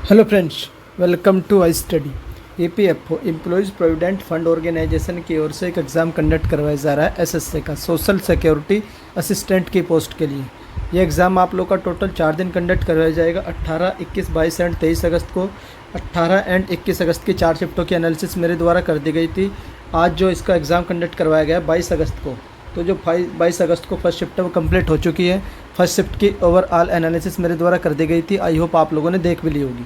Hello friends, welcome to I study. EPFO employees provident fund organisation की ओर से एक एग्ज़ाम कंडक्ट करवाया जा रहा है एसएससी का सोशल सिक्योरिटी असिस्टेंट की पोस्ट के लिए। ये एग्ज़ाम आप लोग का टोटल 4 दिन कंडक्ट करवाया जाएगा। 18, 21, 22 एंड 23 अगस्त को। 18 एंड 21 अगस्त की 4 शिफ्टों की एनालिसिस मेरे द्वारा कर दी गई थी। आज जो इसका एग्ज़ाम कंडक्ट करवाया गया है 22 अगस्त को, तो जो 22 अगस्त को फर्स्ट शिफ्ट है वो कंप्लीट हो चुकी है। फर्स्ट शिफ्ट की ओवरऑल एनालिसिस मेरे द्वारा कर दी गई थी। आई होप आप लोगों ने देख भी ली होगी।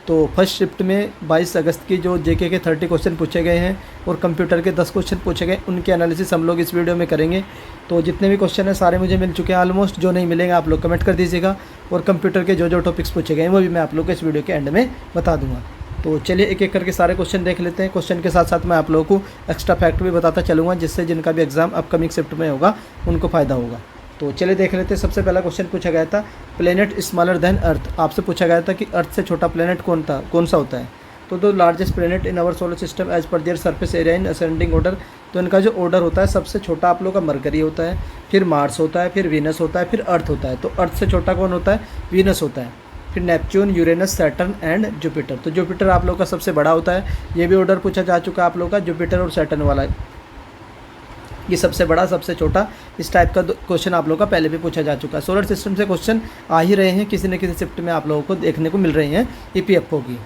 तो फर्स्ट शिफ्ट में 22 अगस्त की जो जेके के 30 क्वेश्चन पूछे गए हैं और कंप्यूटर के 10 क्वेश्चन पूछे गए, उनके एनालिसिस हम लोग इस वीडियो में करेंगे। तो जितने भी क्वेश्चन हैं सारे मुझे मिल चुके हैं ऑलमोस्ट। जो नहीं मिलेंगे आप लोग कमेंट कर दीजिएगा, और कंप्यूटर के जो टॉपिक्स पूछे गए हैं वो भी मैं आप लोग को इस वीडियो के एंड में बता दूंगा। तो चलिए एक एक करके सारे क्वेश्चन देख लेते हैं। क्वेश्चन के साथ साथ मैं आप लोगों को एक्स्ट्रा फैक्ट भी बताता चलूँगा, जिससे जिनका भी एग्जाम अपकमिंग शिफ्ट में होगा उनको फ़ायदा होगा। तो चलिए देख लेते हैं। सबसे पहला क्वेश्चन पूछा गया था, प्लेनेट स्मॉलर देन अर्थ। आपसे पूछा गया था कि अर्थ से छोटा प्लेनेट कौन सा होता है। तो the largest planet in our solar system as per their surface area in ascending order. तो इनका जो ऑर्डर होता है, सबसे छोटा आप लोग का मरकरी होता है, फिर मार्स होता है, फिर वीनस होता है, फिर अर्थ होता है। तो अर्थ से छोटा कौन होता है? वीनस होता है। फिर Neptune, Uranus, Saturn and Jupiter. तो जुपिटर आप लोग का सबसे बड़ा होता है। ये भी ऑर्डर पूछा जा चुका है आप लोग का, जुपिटर और सैटर्न वाला। ये सबसे बड़ा सबसे छोटा, इस टाइप का क्वेश्चन आप लोगों का पहले भी पूछा जा चुका है। सोलर सिस्टम से क्वेश्चन आ ही रहे हैं, किसी न किसी शिफ्ट में आप लोगों को देखने को मिल रही हैं ईपीएफओ की।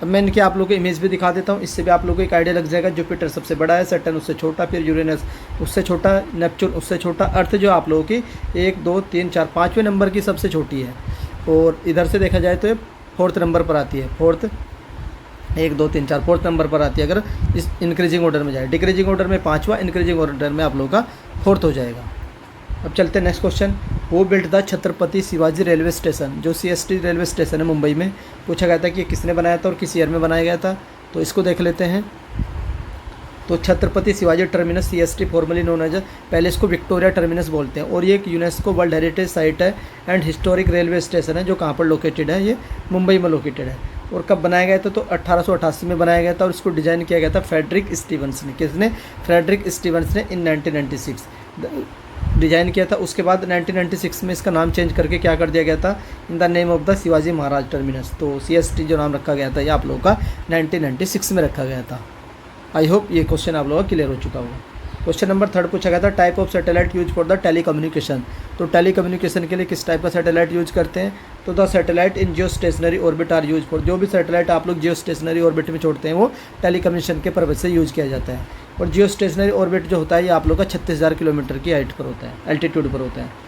अब मैं इनकी आप लोगों को इमेज भी दिखा देता हूँ, इससे भी आप लोगों को एक आइडिया लग जाएगा। जुपिटर सबसे बड़ा है, सैटर्न उससे छोटा, फिर यूरेनस उससे छोटा, नेपच्यून उससे छोटा, अर्थ जो आप लोगों की 1, 2, 3, 4, 5वें नंबर की सबसे छोटी है। और इधर से देखा जाए तो ये 4th नंबर पर आती है। 1, 2, 3, 4 4th नंबर पर आती है अगर इस इंक्रीजिंग ऑर्डर में जाए। डिक्रीजिंग ऑर्डर में 5वां, इंक्रीजिंग ऑर्डर में आप लोगों का 4th हो जाएगा। अब चलते हैं नेक्स्ट क्वेश्चन। वो built the Chhatrapati Shivaji railway station, जो सीएसटी रेलवे स्टेशन है मुंबई में। पूछा गया था कि किसने बनाया था और किस ईयर में बनाया गया था। तो इसको देख लेते हैं। तो Chhatrapati Shivaji terminus CST formerly known as, पहले इसको विक्टोरिया टर्मिनस बोलते हैं। और ये एक यूनेस्को वर्ल्ड हेरिटेज साइट है एंड हिस्टोरिक रेलवे स्टेशन है, जो कहाँ पर लोकेटेड है? ये मुंबई में लोकेटेड है। और कब बनाया गया था? तो 1888 में बनाया गया था। और इसको डिज़ाइन किया गया था फ्रेडरिक स्टीवंस ने। किसने? फ्रेडरिक स्टीवंस ने इन 1996 डिज़ाइन किया था। उसके बाद 1996 में इसका नाम चेंज करके क्या कर दिया गया था? In the name of the Shivaji Maharaj terminus. तो सीएसटी जो नाम रखा गया था ये आप लोगों का 1996 में रखा गया था। आई होप ये क्वेश्चन आप लोगों का क्लियर हो चुका होगा। क्वेश्चन नंबर 3 पूछा गया था, type of satellite use for the telecommunication. तो टेलीकम्युनिकेशन के लिए किस टाइप का सैटेलाइट यूज करते हैं? तो the satellite in geostationary orbit are use for. जो भी सैटेलाइट आप लोग जियो स्टेशनरी ऑर्बिट में छोड़ते हैं वो टेलीकम्युनिकेशन के पर्पज से यूज किया जाता है। और जियो स्टेशनरी ऑर्बिट जो होता है ये आप लोग का 36,000 किलोमीटर की हाइट पर होता है, एल्टीट्यूड पर होता है।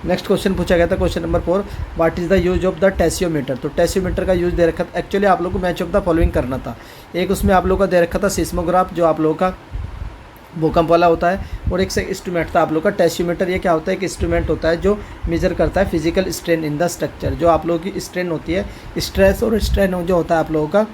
नेक्स्ट क्वेश्चन पूछा गया था, question number 4, what is the use of the tensiometer. तो टेस्योमीटर का यूज दे रखा था। एक्चुअली आप लोग को मैच ऑफ द फॉलोइंग करना था। एक उसमें आप लोग का दे रखा था सिस्मोग्राफ, जो आप लोगों का भूकंप वाला होता है। और एक से इंस्ट्रूमेंट था आप लोग का टेस्योमीटर। ये क्या होता है? एक इंस्ट्रूमेंट होता है जो मेजर करता है physical strain in the structure. जो आप लोगों की स्ट्रेन होती है, स्ट्रेस और स्ट्रेन जो होता है आप लोगों का,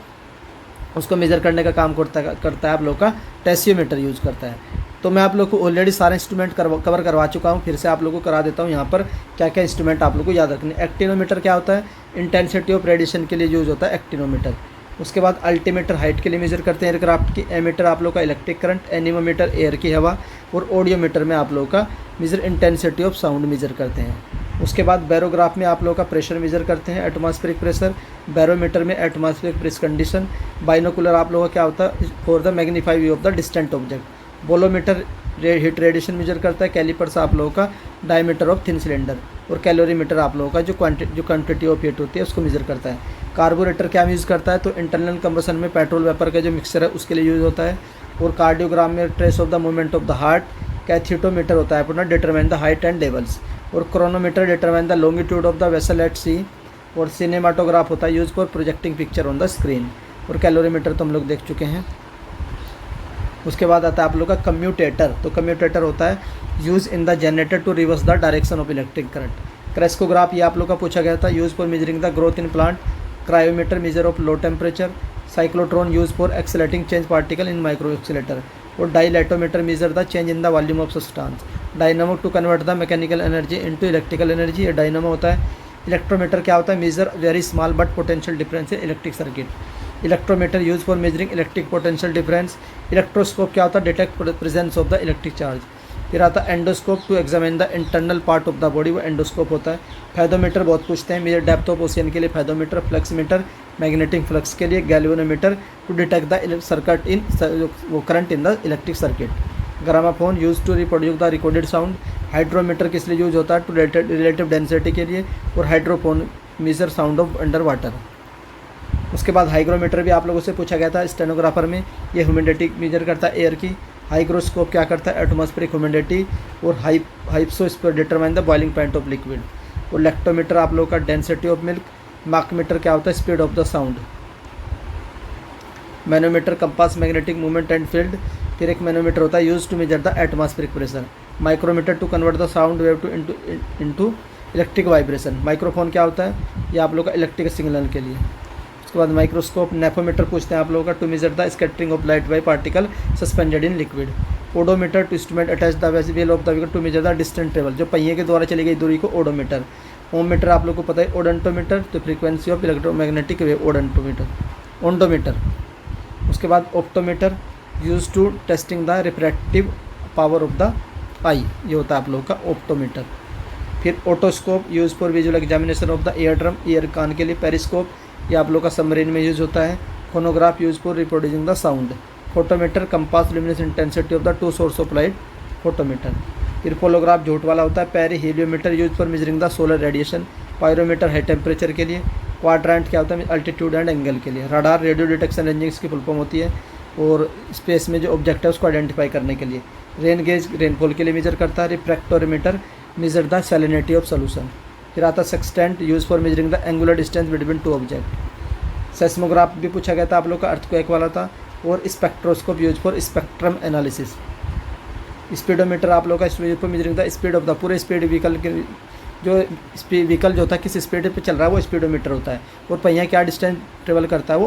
उसको मेजर करने का काम करता है आप लोग का टेस्योमीटर यूज़ करता है। तो मैं आप लोग को ऑलरेडी सारे इंस्ट्रूमेंट कवर करवा चुका हूँ, फिर से आप लोगों को करा देता हूँ। यहाँ पर क्या क्या इंस्ट्रूमेंट आप लोग को याद रखने। एक्टिनोमीटर क्या होता है? इंटेंसिटी ऑफ रेडिएशन के लिए यूज़ होता है एक्टिनोमीटर। उसके बाद अल्टीमीटर हाइट के लिए मेजर करते हैं एयरक्राफ्ट की। एमीटर आप लोग का इलेक्ट्रिक करंट। एनीमोमीटर एयर की हवा। और ऑडियोमीटर में आप लोग का measure intensity of sound measure करते हैं। उसके बाद बैरोग्राफ में आप लोग का प्रेशर मेजर करते हैं, एटमॉस्फेरिक प्रेशर। बैरोमीटर में एटमॉस्फेरिक प्रेशर कंडीशन। बाइनोकुलर आप लोगों का क्या होता है? For the magnified view of the distant object. Bolometer heat radiation measure करता है। कैलिपर्स आप लोगों का डायमीटर ऑफ थिन सिलेंडर। और कैलोरीमीटर आप लोगों का जो क्वांटिटी ऑफ हीट होती है उसको मेजर करता है। कार्बोरेटर क्या यूज़ करता है? तो इंटरनल कंबशन में पेट्रोल वेपर का जो मिक्सचर है उसके लिए यूज़ होता है। और कार्डियोग्राम में trace of the movement of the heart. Cathetometer होता है अपना, determine the height and levels. और chronometer determine the longitude of the vessel at sea. और सिनेमाटोग्राफ होता है use for projecting picture on the screen. और calorimeter तो हम लोग देख चुके हैं। उसके बाद आता है आप लोग का कम्यूटेटर। तो कम्यूटेटर होता है use in the generator to reverse the direction of electric current. Crescograph ये आप लोग का पूछा गया था, use for measuring the growth in plant. Cryometer measure of low temperature. Cyclotron use for accelerating change particle in micro accelerator. और dilatometer measure the change in the volume of substance. Dynamo to convert the mechanical energy into electrical energy, ये dynamo होता है। Electrometer क्या होता है? Measure very small but potential difference in electric circuit. Electrometer use for measuring electric potential difference. Electroscope क्या होता है? Detect presence of the electric charge. फिर आता है endoscope to examine the internal part of the body, वो endoscope होता है। Fathometer बहुत पूछते हैं, मेजर डेप्थ ऑफ ओशियन के लिए फेदोमीटर। फ्लक्समीटर मैग्नेटिक फ्लक्स के लिए। Galvanometer to detect the circuit in वो current in the electric circuit. Gramophone use to reproduce the recorded sound. Hydrometer किस लिए यूज होता है? टू रिलेटिव डेंसिटी के लिए। और hydrophone measure sound of under water. उसके बाद हाइग्रोमीटर भी आप लोगों से पूछा गया था स्टेनोग्राफर में, ये ह्यूमिडिटी मेजर करता है एयर की। हाइग्रोस्कोप क्या करता है? Atmospheric humidity. और hypsometer determine the boiling point of liquid. और लेक्टोमीटर आप लोगों का डेंसिटी ऑफ मिल्क। मार्कमीटर क्या होता है? Speed of the sound. Manometer compass magnetic movement and field. फिर एक मैनोमीटर होता है use to measure the atmospheric pressure. Micrometer to convert the sound wave to into electric vibration. Microphone क्या होता है? ये आप लोग का इलेक्ट्रिक सिग्नल के लिए। उसके बाद माइक्रोस्कोप। नेफोमीटर पूछते हैं आप लोगों का to measure the scattering of light by particle suspended in liquid. Odometer to instrument attach the wheel of the vehicle to measure the distance travel, जो पहिए के द्वारा चली गई दूरी को ओडोमीटर। ओममीटर आप लोग को पता है ओडोंटोमीटर, तो frequency of electromagnetic wave odontometer ondometer. उसके बाद optometer use to testing the refractive power of the eye, ये होता है आप लोगों का ऑप्टोमीटर। फिर otoscope use for visual examination of the ear drum, ear कान के लिए। पेरिस्कोप ये आप लोग का सबमरीन में यूज होता है। Phonograph use for reproducing the sound. Photometer compass luminous intensity of the two source of light, photometer. फिर पोलोग्राफ झूठ वाला होता है। Pyrheliometer use for measuring the solar radiation. Pyrometer high temperature के लिए। क्वाड्रेंट क्या होता है? अल्टीट्यूड एंड एंगल के लिए। रडार रेडियो डिटेक्शन रेंजिंग्स की फुल फॉर्म होती है और स्पेस में जो ऑब्जेक्ट है उसको आइडेंटिफाई करने के लिए। रेन गेज रेनफॉल के लिए मेजर करता है। Refractometer measure the salinity of solution. फिर आता है sextant use for measuring the angular distance between two object. Seismograph भी पूछा गया था आप लोग का, अर्थक्वेक वाला था। और spectroscope use for spectrum analysis. Speedometer आप लोग का use for measuring the speed of the पूरे स्पीड व्हीकल के, जो व्हीकल जो होता है किस स्पीड पे चल रहा है वो स्पीडोमीटर होता है। और पहिया क्या डिस्टेंस ट्रेवल करता है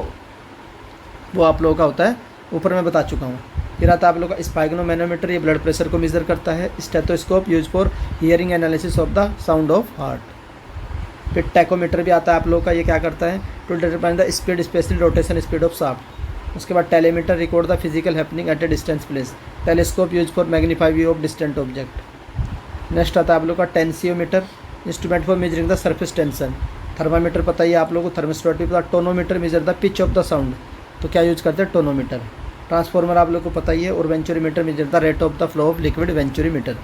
वो आप लोगों का होता है, ऊपर मैं बता चुका हूँ। फिर आता है आप लोग का स्पाइग्नोमैनोमीटर, ये ब्लड प्रेशर को मेजर करता है। Stethoscope use for hearing analysis of the sound of heart. फिर टैकोमीटर भी आता है आप लोग का, ये क्या करता है? To determine the speed specially rotation speed of shaft. उसके बाद telemeter record the physical happening at a distance place. Telescope use for magnify view of distant object. Next आता है आप लोग का tensiometer, instrument for measuring the surface tension. Thermometer पता ही आप लोगों को, थर्मोस्टेट भी पता। Tonometer measure the pitch of the sound, तो क्या यूज करते हैं? टोनोमीटर। ट्रांसफॉर्मर आप लोग को पता ही है। और venturimeter measure the rate of the flow of liquid, venturimeter.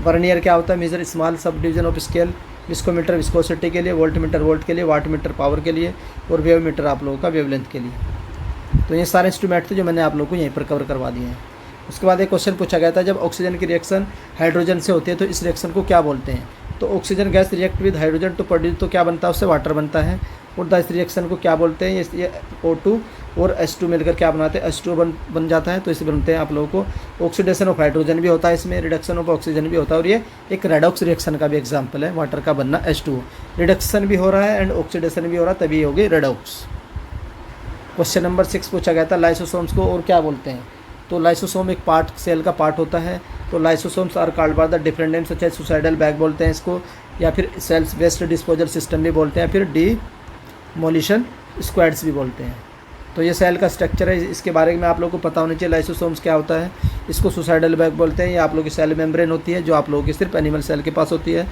Vernier क्या होता है? Measure small sub division of scale. Viscometer viscosity के लिए। वोल्टमीटर वोल्ट के लिए। वाटमीटर पावर के लिए। और वेवमीटर आप लोगों का वेवलेंथ के लिए। तो ये सारे इंस्ट्रूमेंट थे जो मैंने आप लोगों को यहीं पर कवर करवा दिए हैं। उसके बाद एक क्वेश्चन पूछा गया था, जब ऑक्सीजन की रिएक्शन हाइड्रोजन से होती है तो इस रिएक्शन को क्या बोलते हैं? तो oxygen gas react with hydrogen to produce, तो क्या बनता है? उससे वाटर बनता है। और इस रिएक्शन को क्या बोलते हैं? ये O2 और H2 मिलकर क्या बनाते हैं? H2 बन जाता है। तो इसे बनते हैं आप लोगों को ऑक्सीडेशन ऑफ हाइड्रोजन भी होता है इसमें, रिडक्शन ऑफ ऑक्सीजन भी होता है। और ये एक रेडॉक्स रिएक्शन का भी एग्जाम्पल है, वाटर का बनना H2। रिडक्शन भी हो रहा है एंड ऑक्सीडेशन भी हो रहा है, तभी होगी रेडॉक्स। क्वेश्चन नंबर 6 पूछा गया था, लाइसोसोम्स को और क्या बोलते हैं? तो लाइसोसोम एक पार्ट, सेल का पार्ट होता है। तो lysosomes are called by the different names such as suicidal bag बोलते हैं इसको, या फिर सेल्स वेस्ट डिस्पोजल सिस्टम भी बोलते हैं, फिर डिमोलिशन स्क्वाड्स भी बोलते हैं। तो ये सेल का स्ट्रक्चर है, इसके बारे में आप लोगों को पता होना चाहिए। लाइसोसोम्स क्या होता है? इसको सुसाइडल बैग बोलते हैं। ये आप लोगों की सेल मेम्ब्रेन होती है, जो आप लोगों की सिर्फ एनिमल सेल के पास होती है।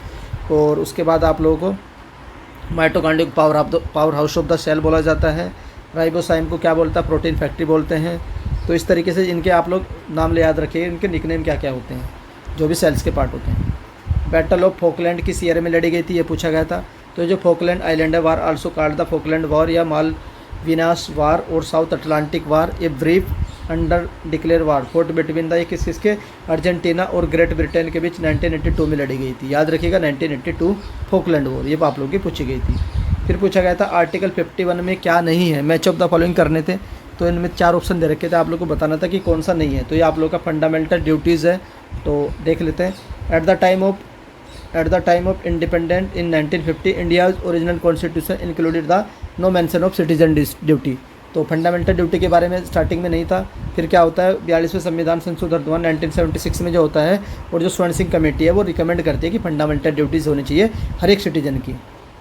और उसके बाद आप लोगों को mitochondria power house of the cell बोला जाता है। राइबोसाइम को क्या बोलता है? प्रोटीन फैक्ट्री बोलते हैं। तो इस तरीके से इनके आप लोग नाम ले याद रखिए, इनके निकनेम क्या क्या होते हैं जो भी सेल्स के पार्ट होते हैं। बैटल ऑफ फॉकलैंड किस ईयर में लड़ी गई थी? ये पूछा गया था। तो जो Falkland island war also called the Falkland war या मालविनास वार और south Atlantic war, a brief under declare war fort between the, ये किसके? अर्जेंटीना और ग्रेट ब्रिटेन के बीच 1982 में लड़ी गई थी। याद रखिएगा 1982 फॉकलैंड वॉर, ये आप लोगों की पूछी गई थी। फिर पूछा गया था आर्टिकल 51 में क्या नहीं है? मैच ऑफ द फॉलोइंग करने थे। तो इनमें 4 ऑप्शन दे रखे थे, आप लोग को बताना था कि कौन सा नहीं है। तो ये आप लोग का फंडामेंटल ड्यूटीज़ है, तो देख लेते हैं। At the time of independent in 1950 India's original constitution included the no mention of citizen duty. तो फंडामेंटल ड्यूटी के बारे में स्टार्टिंग में नहीं था। फिर क्या होता है? 42वें संविधान संशोधन 1976 में जो होता है, और जो स्वर्ण सिंह कमेटी है वो रिकमेंड करती है कि फंडामेंटल ड्यूटीज़ होनी चाहिए हर एक सिटीजन की।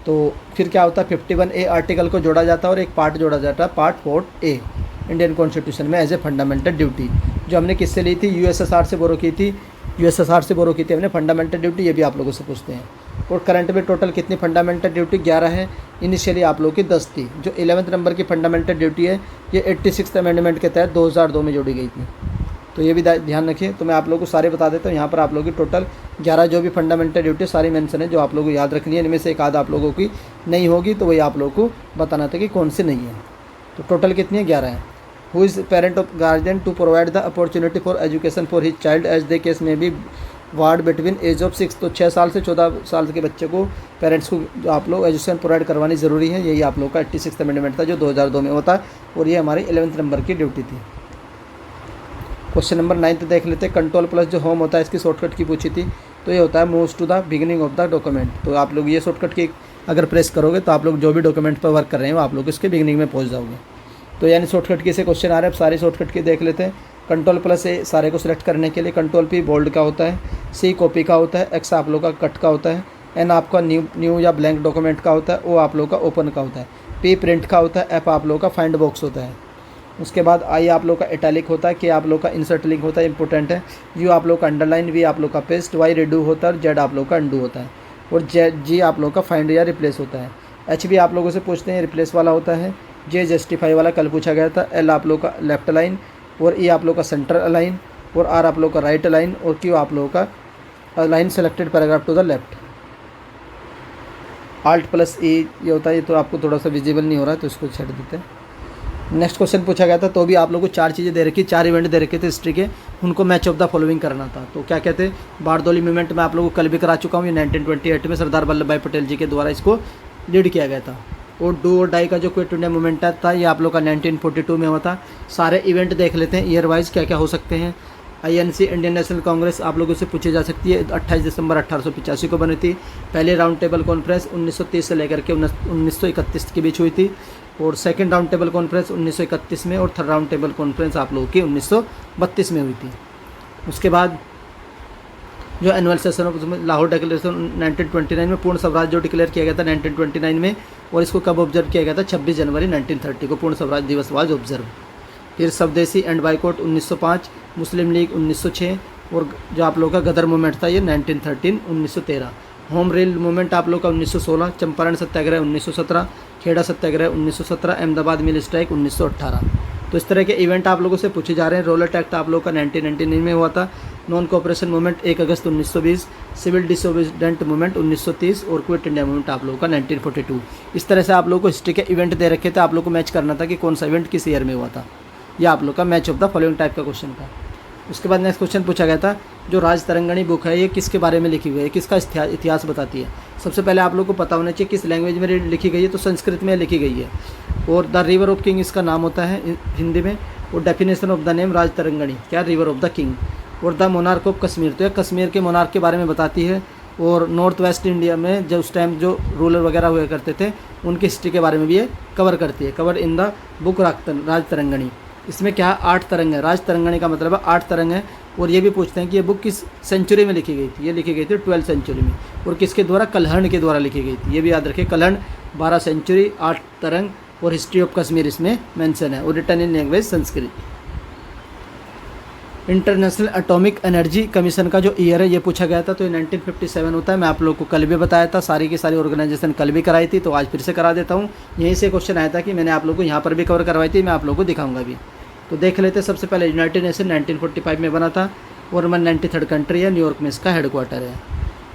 तो फिर क्या होता है? 51A आर्टिकल को जोड़ा जाता है और एक पार्ट जोड़ा जाता है, पार्ट 4A इंडियन कॉन्स्टिट्यूशन में एज ए फंडामेंटल ड्यूटी, जो हमने किससे ली थी? USSR से बोरो की थी। यूएसएसआर से बोरो की थी हमने फंडामेंटल ड्यूटी, ये भी आप लोगों से पूछते हैं। और करंट में टोटल कितनी फंडामेंटल ड्यूटी 11 है, इनिशियली आप लोगों की 10 थी। जो 11वें नंबर की फंडामेंटल ड्यूटी है ये 86 अमेंडमेंट के तहत 2002 में जोड़ी गई थी, तो ये भी ध्यान रखिए। तो मैं आप लोगों को सारे बता देता हूँ। यहाँ पर आप लोगों की टोटल 11 जो भी फंडामेंटल ड्यूटी सारी मेंशन है, जो आप लोगों को याद रखनी है। इनमें से एक आध आप लोगों की नहीं होगी तो वही आप लोगों को बताना था कि कौन सी नहीं है। तो टोटल कितनी है? 11 है। Who is parent of guardian to provide the opportunity for education for his child as the case may be ward between age of 6, तो 6 साल से 14 साल के बच्चे को पेरेंट्स को जो आप लोग एजुकेशन प्रोवाइड करवानी ज़रूरी है। यही आप लोग का 86 अमेंडमेंट था जो 2002 में होता है, और ये हमारी 11th नंबर की ड्यूटी थी। क्वेश्चन नंबर 9 देख लेते हैं। कंट्रोल प्लस जो होम होता है इसकी शॉर्टकट की पूछी थी, तो ये होता है moves to the beginning of the document. तो आप लोग ये शॉर्टकट की अगर प्रेस करोगे तो आप लोग जो भी डॉक्यूमेंट पर वर्क कर रहे हैं वो आप लोग इसके बिगिनिंग में पहुंच जाओगे। तो यानी शॉर्टकट की से क्वेश्चन आ रहे हैं, अब सारे शॉर्टकट की देख लेते हैं। कंट्रोल प्लस से सारे को सिलेक्ट करने के लिए कंट्रोल पी बोल्ड का होता है, सी कॉपी का होता है, एक्स आप लोग का कट का होता है, एन आपका न्यू या ब्लैंक डॉक्यूमेंट का होता है, ओ आप लोग का ओपन का होता है, पी प्रिंट का होता है, एफ आप लोग का फाइंड बॉक्स होता है। उसके बाद आई आप लोग का इटैलिक होता है, के आप लोग का इंसर्ट लिंक होता है, इंपॉर्टेंट है, यू आप लोग का अंडरलाइन, वी आप लोग का पेस्ट, वाई रिडू होता है, जेड आप लोग का अंडू होता है, और जी आप लोग का फाइंड या रिप्लेस होता है। एच भी आप लोगों से पूछते हैं, रिप्लेस वाला होता है। जे जस्टिफाई वाला कल पूछा गया था। एल आप लोग का लेफ्ट अलाइन, और ई आप लोग का सेंटर अलाइन, और आर आप लोग का राइट अलाइन, और क्यू आप लोगों का align selected paragraph to the left. Alt plus E ये होता है, ये तो आपको थोड़ा सा विजिबल नहीं हो रहा है तो इसको छेड़ देते हैं। नेक्स्ट क्वेश्चन पूछा गया था, तो भी आप लोगों को 4 चीज़ें दे रखी, 4 इवेंट दे रखे थे हिस्ट्री के, उनको मैच ऑफ द फॉलोइंग करना था। तो क्या कहते हैं, बारदौली मूवमेंट में आप लोगों को कल भी करा चुका हूँ, ये 1928 में सरदार वल्लभ भाई पटेल जी के द्वारा इसको लीड किया गया था। और डू और डाई का जो क्विट इंडिया मूवमेंट था ये आप लोग का 1942 में हुआ था। सारे इवेंट देख लेते हैं ईयर वाइज क्या क्या हो सकते हैं। INC इंडियन नेशनल कांग्रेस आप लोगों से पूछी जा सकती है, 28 दिसंबर 1885 को बनी थी। पहले राउंड टेबल कॉन्फ्रेंस 1930 से लेकर के 1931 के बीच हुई थी, और सेकंड राउंड टेबल कॉन्फ्रेंस 1931 में, और थर्ड राउंड टेबल कॉन्फ्रेंस आप लोगों की 1932 में हुई थी। उसके बाद जो annual session of Lahore declaration 1929 में, पूर्ण स्वराज जो डिक्लेयर किया गया था 1929 में, और इसको कब ऑब्जर्व किया गया था? 26 जनवरी 1930 को पूर्ण स्वराज दिवस वाज ऑब्जर्व। फिर स्वदेशी एंड बाइकआउट 1905, मुस्लिम लीग 1906, और जो आप लोगों का गदर मूवमेंट था ये 1913 1913। होम रेल मूवमेंट आप लोग का 1916, चंपारण सत्याग्रह 1917, खेड़ा सत्याग्रह 1917, अहमदाबाद मिल स्ट्राइक 1918। तो इस तरह के इवेंट आप लोगों से पूछे जा रहे हैं। रोलर टैक्ट आप लोगों का 1999 में हुआ था। नॉन कोऑपरेशन मूवमेंट 1 अगस्त 1920, सिविल डिसोबीडेंट मूवमेंट 1930, और क्विट इंडिया मूवमेंट आप लोगों का 1942। इस तरह से आप लोगों को हिस्ट्री के इवेंट दे रखे थे, आप लोग को मैच करना था कि कौन सा इवेंट किस ईयर में हुआ था। यह आप लोग का match of the following type का क्वेश्चन था। उसके बाद नेक्स्ट क्वेश्चन पूछा गया था, जो राज तरंगणी बुक है ये किसके बारे में लिखी हुई है, किसका इतिहास बताती है। सबसे पहले आप लोग को पता होना चाहिए किस लैंग्वेज में लिखी गई है, तो संस्कृत में लिखी गई है। और द रिवर ऑफ किंग इसका नाम होता है हिंदी में। और डेफिनेशन ऑफ द नेम राज तरंगणी क्या, रिवर ऑफ द किंग। और द मोनार्क ऑफ कश्मीर, तो यह कश्मीर के मोनार्क के बारे में बताती है। और नॉर्थ वेस्ट इंडिया में जो उस टाइम जो रूलर वगैरह हुआ करते थे उनकी हिस्ट्री के बारे में भी ये कवर करती है। कवर इन द बुक राज तरंगणी। इसमें क्या 8 तरंग है, राज तरंगणी का मतलब है 8 तरंग है। और ये भी पूछते हैं कि ये बुक किस सेंचुरी में लिखी गई थी। ये लिखी गई थी 12th सेंचुरी में, और किसके द्वारा, कल्हण के द्वारा लिखी गई थी। ये भी याद रखें, कल्हण 12 सेंचुरी 8 तरंग, और हिस्ट्री ऑफ कश्मीर इसमें मेंशन है, और written in language Sanskrit. International atomic energy commission का जो ईयर है ये पूछा गया था, तो ये 1957 होता है। मैं आप लोग को कल भी बताया था, सारी की सारी ऑर्गेनाइजेशन कल भी कराई थी, तो आज फिर से करा देता हूँ। यहीं से क्वेश्चन आया था कि मैंने आप लोग को यहाँ पर भी कवर करवाई थी, मैं आप लोग को दिखाऊंगा भी। तो देख लेते हैं। सबसे पहले यूनाइटेड नेशन 1945 में बना था, और 193rd कंट्री है, न्यूयॉर्क में इसका हेडक्वार्टर है।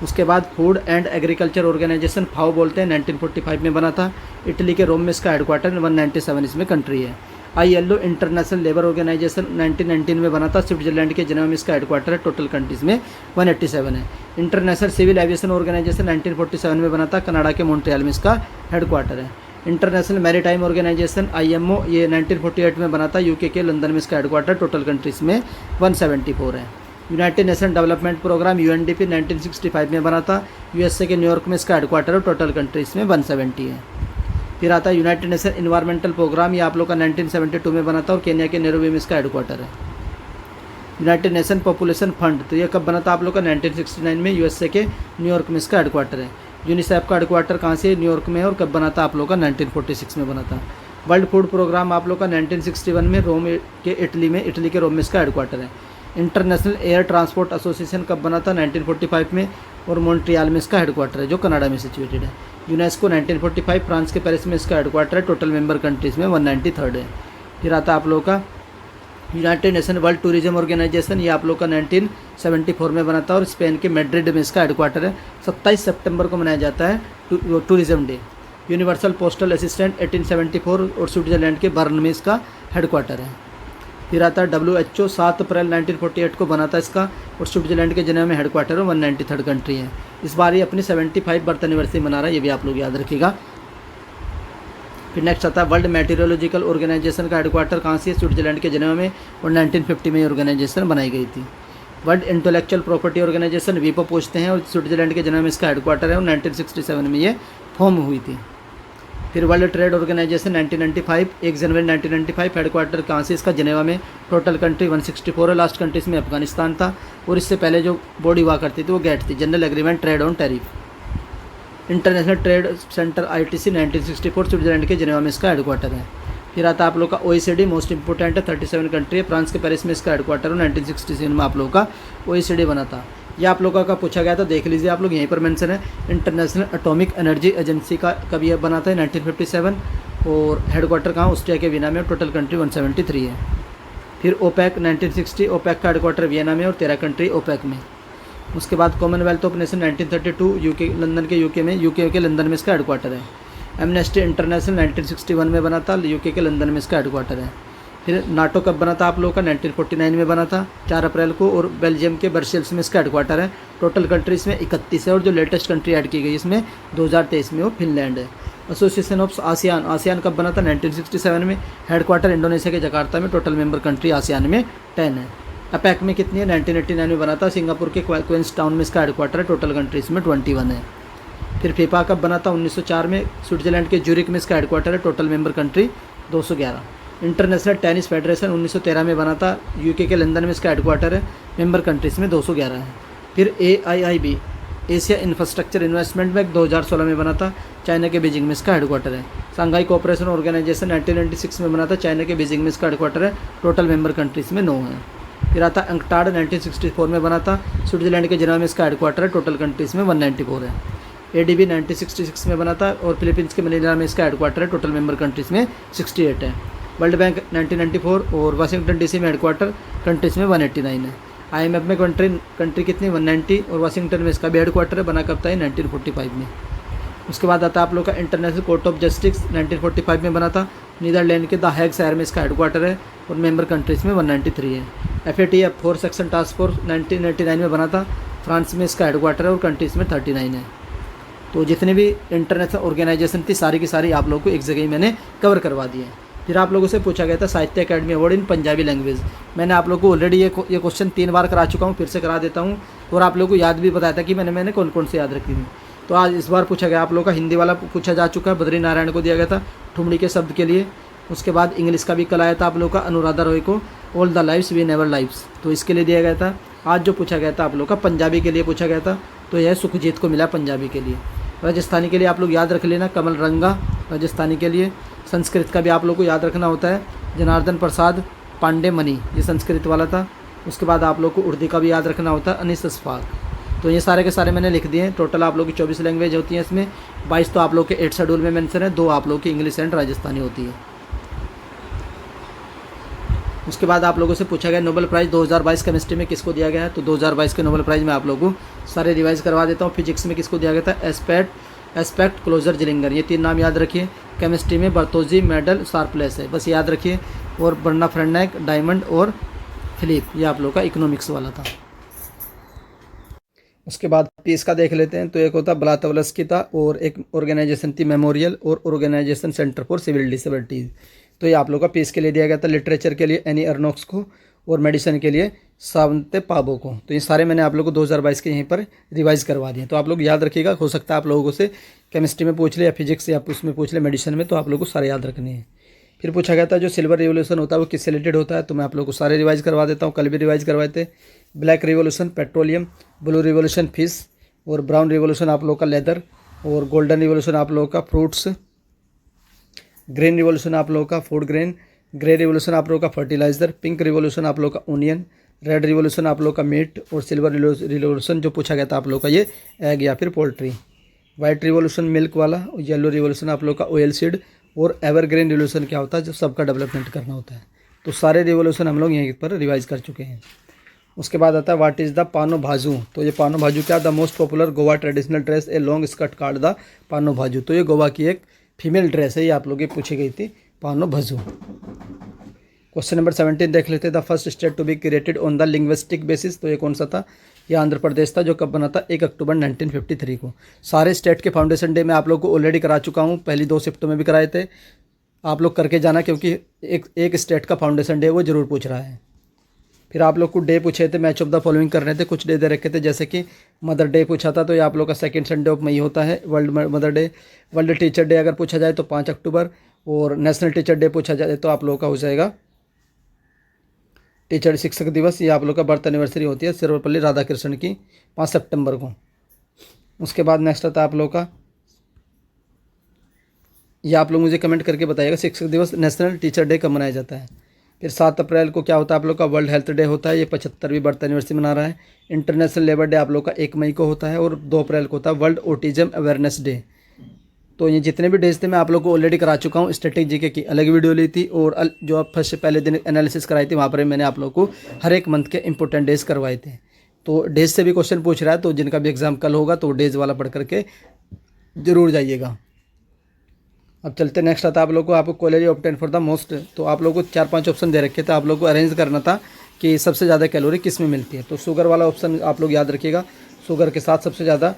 उसके बाद फूड एंड एग्रीकल्चर ऑर्गेनाइजेशन फाओ बोलते हैं, 1945 में बना था। इटली के रोम में इसका हेडक्वार्टर, 197 इसमें कंट्री है। ILO इंटरनेशनल लेबर ऑर्गेनाइजेशन 1919 में बना था, स्विट्जरलैंड के जेनेवा में इसका हेडक्वार्टर है। टोटल कंट्रीज में 187 है। इंटरनेशनल सिविल एविएशन ऑर्गेनाइजेशन 1947 में बना था, कनाडा के मॉन्ट्रियल में इसका हेडक्वार्टर है। इंटरनेशनल मैरीटाइम ऑर्गेनाइजेशन IMO ये 1948 में बना था, UK के लंदन में इसका हेडक्वार्टर। टोटल कंट्रीज में 174 है। United nation development programme UNDP 1965 में बना था, USA के न्यूयॉर्क में इसका हेडक्वार्टर है। टोटल कंट्रीज में 170 है। फिर आता है यूनाइटेड नेशन इन्वायरमेंटल प्रोग्राम, ये आप लोग का 1972 में बना था, और केन्या के नैरोबी में इसका हेडक्वार्टर है। यूनाइटेड नेशन पॉपुलेशन फंड, तो ये कब बना था आप लोग का 1969 में, USA के न्यूयॉर्क में इसका हेडक्वार्टर है। यूनिसेफ का हेडक्वार्टर कहाँ से, न्यूयॉर्क में, और कब बना था आप लोग का 1946 में बना था। वर्ल्ड फूड प्रोग्राम आप लोग का 1961 में रोम के इटली के रोम में इसका हेडक्वार्टर है। इंटरनेशनल एयर ट्रांसपोर्ट एसोसिएशन कब बना था? 1945 में, और मॉन्ट्रियल में इसका हेडक्वार्टर है जो कनाडा में सिचुएटेड है। यूनेस्को 1945, फ्रांस के पेरिस में इसका हेडक्वार्टर है। टोटल मेंबर कंट्रीज़ में 193 है। फिर आता है आप लोगों का united nation world tourism organisation, ये आप लोग का 1974 में बना था और स्पेन के मैड्रिड में इसका हेडक्वार्टर है। 27 सितंबर को मनाया जाता है tourism day. Universal postal assistant 1874 और स्विट्जरलैंड के बर्न में इसका हेडक्वार्टर है। फिर आता है WHO, 7 अप्रैल 1948 को बना था इसका, और स्विट्जरलैंड के जिनेवा में हेडक्वार्टर है। 193 कंट्री है। इस बार ये अपनी 75 बर्थ एनिवर्सरी मना रहा है, ये भी आप लोग याद रखिएगा। फिर नेक्स्ट आता है वर्ल्ड मेटीरियोलॉजिकल ऑर्गेनाइजेशन का हेडक्वार्टर कहाँ से है? स्विट्जरलैंड के जिनेवा में, और 1950 में ये ऑर्गेनाइजेशन बनाई गई थी। वर्ल्ड इंटेलेक्चुअल प्रॉपर्टी ऑर्गेनाइजेशन वीपो पूछते हैं, और स्विट्जरलैंड के जिनेवा में इसका हेडक्वार्टर है, और 1967 में ये फॉर्म हुई थी। फिर वर्ल्ड ट्रेड ऑर्गेनाइजेशन 1995, 1 जनवरी 1995, हेडक्वार्टर कहाँ से? इसका जिनेवा में। टोटल कंट्री 164 है। लास्ट कंट्रीज में अफगानिस्तान था, और इससे पहले जो बॉडी हुआ करती थी वो गेट थी, general agreement trade on tariff. International trade centre ITC 1964, Switzerland के जिनेवा में इसका हेडक्वार्टर है। फिर आता है आप लोग का OECD, मोस्ट इंपोर्टेंट है, 37 कंट्री है। फ्रांस के पेरिस में इसका हेडक्वार्टर है। 1967 में आप लोगों का OECD बना था। यह आप लोगों का पूछा गया था, देख लीजिए आप लोग, यहीं पर मेंशन है। इंटरनेशनल एटॉमिक एनर्जी एजेंसी का कभी यह बना था? 1957, और हेडक्वार्टर कहाँ? ऑस्ट्रिया के वियना में। टोटल कंट्री 173 है। फिर OPEC 1960, OPEC का हेडक्वार्टर वियना में, और 13 कंट्री OPEC में। उसके बाद Commonwealth of nation 1932, UK London के यूके में, यूके के लंदन में इसका हेडक्वार्टर है। एमनेस्टी इंटरनेशनल 1961 में बना था, यूके के लंदन में इसका हेडक्वार्टर है। फिर नाटो कब बना था आप लोगों का? 1949 में बना था, 4 अप्रैल को, और बेल्जियम के ब्रसेल्स में इसका हेडक्वार्टर है। टोटल कंट्रीज में 31 है, और जो लेटेस्ट कंट्री ऐड की गई इसमें 2023 में वो फिनलैंड है। एसोसिएशन ऑफ आसियान, आसियान कब बना था? 1967 में, हेडक्वार्टर इंडोनेशिया के जकार्ता में। टोटल मेंबर कंट्री आसियान में 10 है। अपैक में कितनी है? 1989 में बना था, सिंगापुर के क्वींस टाउन में इसका हेडक्वार्टर है। टोटल कंट्रीज में 21 है। फिर फीफा कब बना था? 1904 में, स्विट्जरलैंड के ज्यूरिक में इसका हेडक्वार्टर है। Total member country 211। International tennis federation 1913 में बना था, यूके के लंदन में इसका हेडक्वार्टर है। मेंबर कंट्रीज में 211 है। फिर AIIB, Asia infrastructure investment bank 2016 में बना था, चाइना के बीजिंग में इसका हेडक्वार्टर है। शंघाई कोऑपरेशन ऑर्गेनाइजेशन 1996 में बना था, चाइना के बीजिंग में इसका हेडक्वार्टर है। टोटल मेंबर कंट्रीज में 9 है। फिर आता है अंकटाड 1964 में बना था, स्विट्जरलैंड के जिनेवा में इसका हेडक्वार्टर है। टोटल कंट्रीज में 194 है। ADB 1966 में बना था, और फिलीपींस के मनीला में इसका हेडक्वार्टर है। टोटल मेंबर कंट्रीज में 68 है। वर्ल्ड बैंक 1994, और वाशिंगटन DC में हेडक्वार्टर, कंट्रीज में 189 है। IMF में कंट्री कितनी? 190, और वाशिंगटन में इसका भी हेडक्वार्टर है। बना कब था? 1945 में। उसके बाद आता है आप लोग का इंटरनेशनल कोर्ट ऑफ जस्टिस 1945 में बना था, नीदरलैंड के द हैग शहर में इसका हेडक्वार्टर है, और मेंबर कंट्रीज में 193 है। FATF 4 सेक्शन टास्क फोर्स 1999 में बना था, फ्रांस में इसका हेडक्वार्टर है, और कंट्रीज में 39 है। तो जितने भी इंटरनेशनल ऑर्गेनाइजेशन थी सारी की सारी आप लोगों को एक जगह ही मैंने कवर करवा दी है। फिर आप लोगों से पूछा गया था साहित्य academy award in Punjabi language. मैंने आप लोगों को ऑलरेडी ये क्वेश्चन 3 बार करा चुका हूँ, फिर से करा देता हूँ, और आप लोगों को याद भी बताया था कि मैंने कौन कौन से याद रखी थी। तो आज इस बार पूछा गया आप लोगों का हिंदी वाला पूछा जा चुका है, बद्री नारायण को दिया गया था ठुमड़ी के शब्द के लिए। उसके बाद इंग्लिश का भी कल आया था आप लोगों का अनुराधा रॉय को, all the lifes we never lifes, तो इसके लिए दिया गया था। आज जो पूछा गया था आप लोगों का पंजाबी के लिए पूछा गया था, तो यह सुखजीत को मिला पंजाबी के लिए। राजस्थानी के लिए आप लोग याद रख लेना, कमल रंगा राजस्थानी के लिए। संस्कृत का भी आप लोग को याद रखना होता है, जनार्दन प्रसाद पांडे मनी, ये संस्कृत वाला था। उसके बाद आप लोग को उर्दू का भी याद रखना होता है, अनिस अशफाक। तो ये सारे के सारे मैंने लिख दिए हैं। टोटल आप लोग की 24 लैंग्वेज होती हैं, इसमें 22 तो आप लोग के 8 शेड्यूल में मेंशन है, 2 आप लोग की इंग्लिश एंड राजस्थानी होती है। उसके बाद आप लोगों से पूछा गया नोबेल प्राइज़ 2022 केमिस्ट्री में किसको दिया गया है, तो 2022 के नोबेल प्राइज़ में आप लोगों को सारे रिवाइज करवा देता हूँ। फिजिक्स में किसको दिया गया था, एस्पेक्ट क्लोजर जिलिंगर, ये 3 नाम याद रखिए। केमिस्ट्री में बर्तोजी, मेडल, शार्पलेस है, बस याद रखिए। और बर्ना फ्रेंडनैक, डायमंड और फिलिप, ये आप लोग का इकोनॉमिक्स वाला था। उसके बाद पीस का देख लेते हैं। तो एक होता ब्लातवलस्की था, और एक ऑर्गेनाइजेशन थी मेमोरियल, और organisation centre for civil disabilities. तो ये आप लोग का पीस के लिए दिया गया था। लिटरेचर के लिए एनी अर्नोक्स को, और मेडिसिन के लिए सावंते पाबो को। तो ये सारे मैंने आप लोगों को 2022 के यहीं पर रिवाइज करवा दिए। तो आप लोग याद रखिएगा, हो सकता है आप लोगों से केमिस्ट्री में पूछ ले या फिजिक्स या उसमें पूछ ले मेडिसिन में, तो आप लोगों को सारे याद रखने हैं। फिर पूछा गया था जो सिल्वर रिवोल्यूशन होता है वो किससे रिलेटेड होता है, तो मैं आप लोगों को सारे रिवाइज करवा देता हूँ, कल भी रिवाइज करवाए थे। Black revolution petroleum, blue revolution fish, और ब्राउन रिवोल्यूशन आप लोगों का लेदर, और गोल्डन रिवोल्यूशन आप लोगों का फ्रूट्स, ग्रीन रिवोल्यूशन आप लोगों का फूड ग्रेन, ग्रे रिवोल्यूशन आप लोगों का फर्टिलाइजर, पिंक रिवोल्यूशन आप लोगों का ओनियन, रेड रिवोल्यूशन आप लोग का मीट, और सिल्वर रिवोल्यूशन जो पूछा गया था आप लोग का ये एग या फिर पोल्ट्री। वाइट रिवोल्यूशन मिल्क वाला, येलो रिवोल्यूशन आप लोग का ऑयल सीड, और एवरग्रीन रिवोल्यूशन क्या होता है जो सबका डेवलपमेंट करना होता है। तो सारे रिवोल्यूशन हम लोग यहीं पर रिवाइज कर चुके हैं। उसके बाद आता है what is the pano bhaju. तो ये पानो भाजू क्या, the most popular Goa traditional dress a long skirt called the pano bhaju. तो ये गोवा की एक फीमेल ड्रेस है, ये आप लोग की पूछी गई थी, पानो भाजू। क्वेश्चन नंबर 17 देख लेते हैं, the first state to be created on the linguistic basis. तो ये कौन सा था, ये आंध्र प्रदेश था, जो कब बना था 1 अक्टूबर 1953 को। सारे स्टेट के फाउंडेशन डे मैं आप लोग को ऑलरेडी करा चुका हूँ, पहली 2 शिफ्टों में भी कराए थे। आप लोग करके जाना, क्योंकि एक स्टेट का फाउंडेशन डे वो जरूर पूछ रहा है। फिर आप लोग को डे पूछे थे, मैच ऑफ द फॉलोइंग कर रहे थे, कुछ डे दे रखे थे, जैसे कि मदर डे पूछा था, तो ये आप लोग का सेकंड संडे ऑफ मई होता है, world mother day. World teacher day अगर पूछा जाए तो 5 अक्टूबर, और नेशनल टीचर डे पूछा जाए तो आप लोग का हो जाएगा टीचर शिक्षक दिवस, ये आप लोग का बर्थ एनिवर्सरी होती है सर्वपल्ली राधाकृष्णन की 5 सितंबर को। उसके बाद नेक्स्ट आता है आप लोग का, ये आप लोग मुझे कमेंट करके बताइएगा शिक्षक दिवस, नेशनल टीचर डे कब मनाया जाता है। फिर 7 अप्रैल को क्या होता है आप लोग का, वर्ल्ड हेल्थ डे होता है, ये 75वीं बर्थ एनिवर्सरी मना रहा है। इंटरनेशनल लेबर डे आप लोग का 1 मई को होता है, और 2 अप्रैल को होता है वर्ल्ड ऑटिज्म अवेयरनेस डे। तो ये जितने भी डेज थे मैं आप लोग को ऑलरेडी करा चुका हूँ। स्टैटिक जीके की अलग वीडियो ली थी, और जो आप फर्स्ट पहले दिन एनालिसिस कराई थी वहाँ पर मैंने आप लोग को हर एक मंथ के इंपॉर्टेंट डेज करवाए थे। तो डेज से भी क्वेश्चन पूछ रहा है, तो जिनका भी एग्जाम कल होगा तो डेज वाला पढ़ करके जरूर जाइएगा। अब चलते नेक्स्ट आता है आप लोग को, आपको college obtain for the most. तो आप लोग को 4-5 ऑप्शन दे रखे थे, आप लोग को अरेंज करना था कि सबसे ज़्यादा कैलोरी किस में मिलती है। तो शुगर वाला ऑप्शन आप लोग याद रखिएगा, शुगर के साथ सबसे ज़्यादा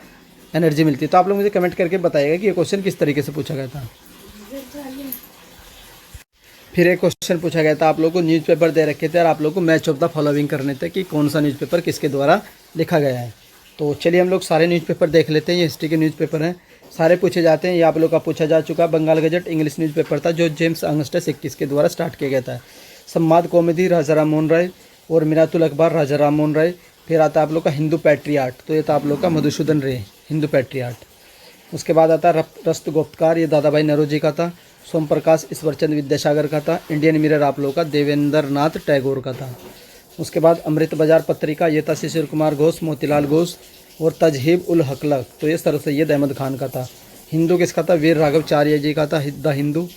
एनर्जी मिलती है। तो आप लोग मुझे कमेंट करके बताइएगा कि ये क्वेश्चन किस तरीके से पूछा गया था। फिर एक क्वेश्चन पूछा गया था, आप लोग को न्यूज़पेपर दे रखे थे और आप लोग को मैच ऑफ द फॉलोइंग करने थे कि कौन सा न्यूज़पेपर किसके द्वारा लिखा गया है। तो चलिए हम लोग सारे न्यूज़पेपर देख लेते हैं, ये हिस्ट्री के न्यूज़पेपर हैं, सारे पूछे जाते हैं। ये आप लोग का पूछा जा चुका, बंगाल गजट इंग्लिश न्यूज़पेपर था जो जेम्स अगस्टस 21 के द्वारा स्टार्ट किया गया था। संवाद कौमुदी राजा राम मोहन राय, और मिनातुल अखबार राजा राम मोहन राय। फिर आता है आप लोग का हिंदू पैट्रियाट, तो ये था आप लोग का मधुसूदन रे, हिंदू पैट्रियाट। उसके बाद आता है रस्त गुप्तकार, ये दादा भाई नौरोजी का था। सोम प्रकाश ईश्वरचंद विद्यासागर का था। इंडियन मिरर आप लोग का देवेंद्र नाथ टैगोर का था। उसके बाद अमृत बाजार पत्रिका, ये था शिशिर कुमार घोष, मोतीलाल घोष। और तजहीब उल हकलक, तो ये सर सैयद अहमद खान का था। हिंदू किसका था, वीर राघवाचार्य जी का था, द हिंदू।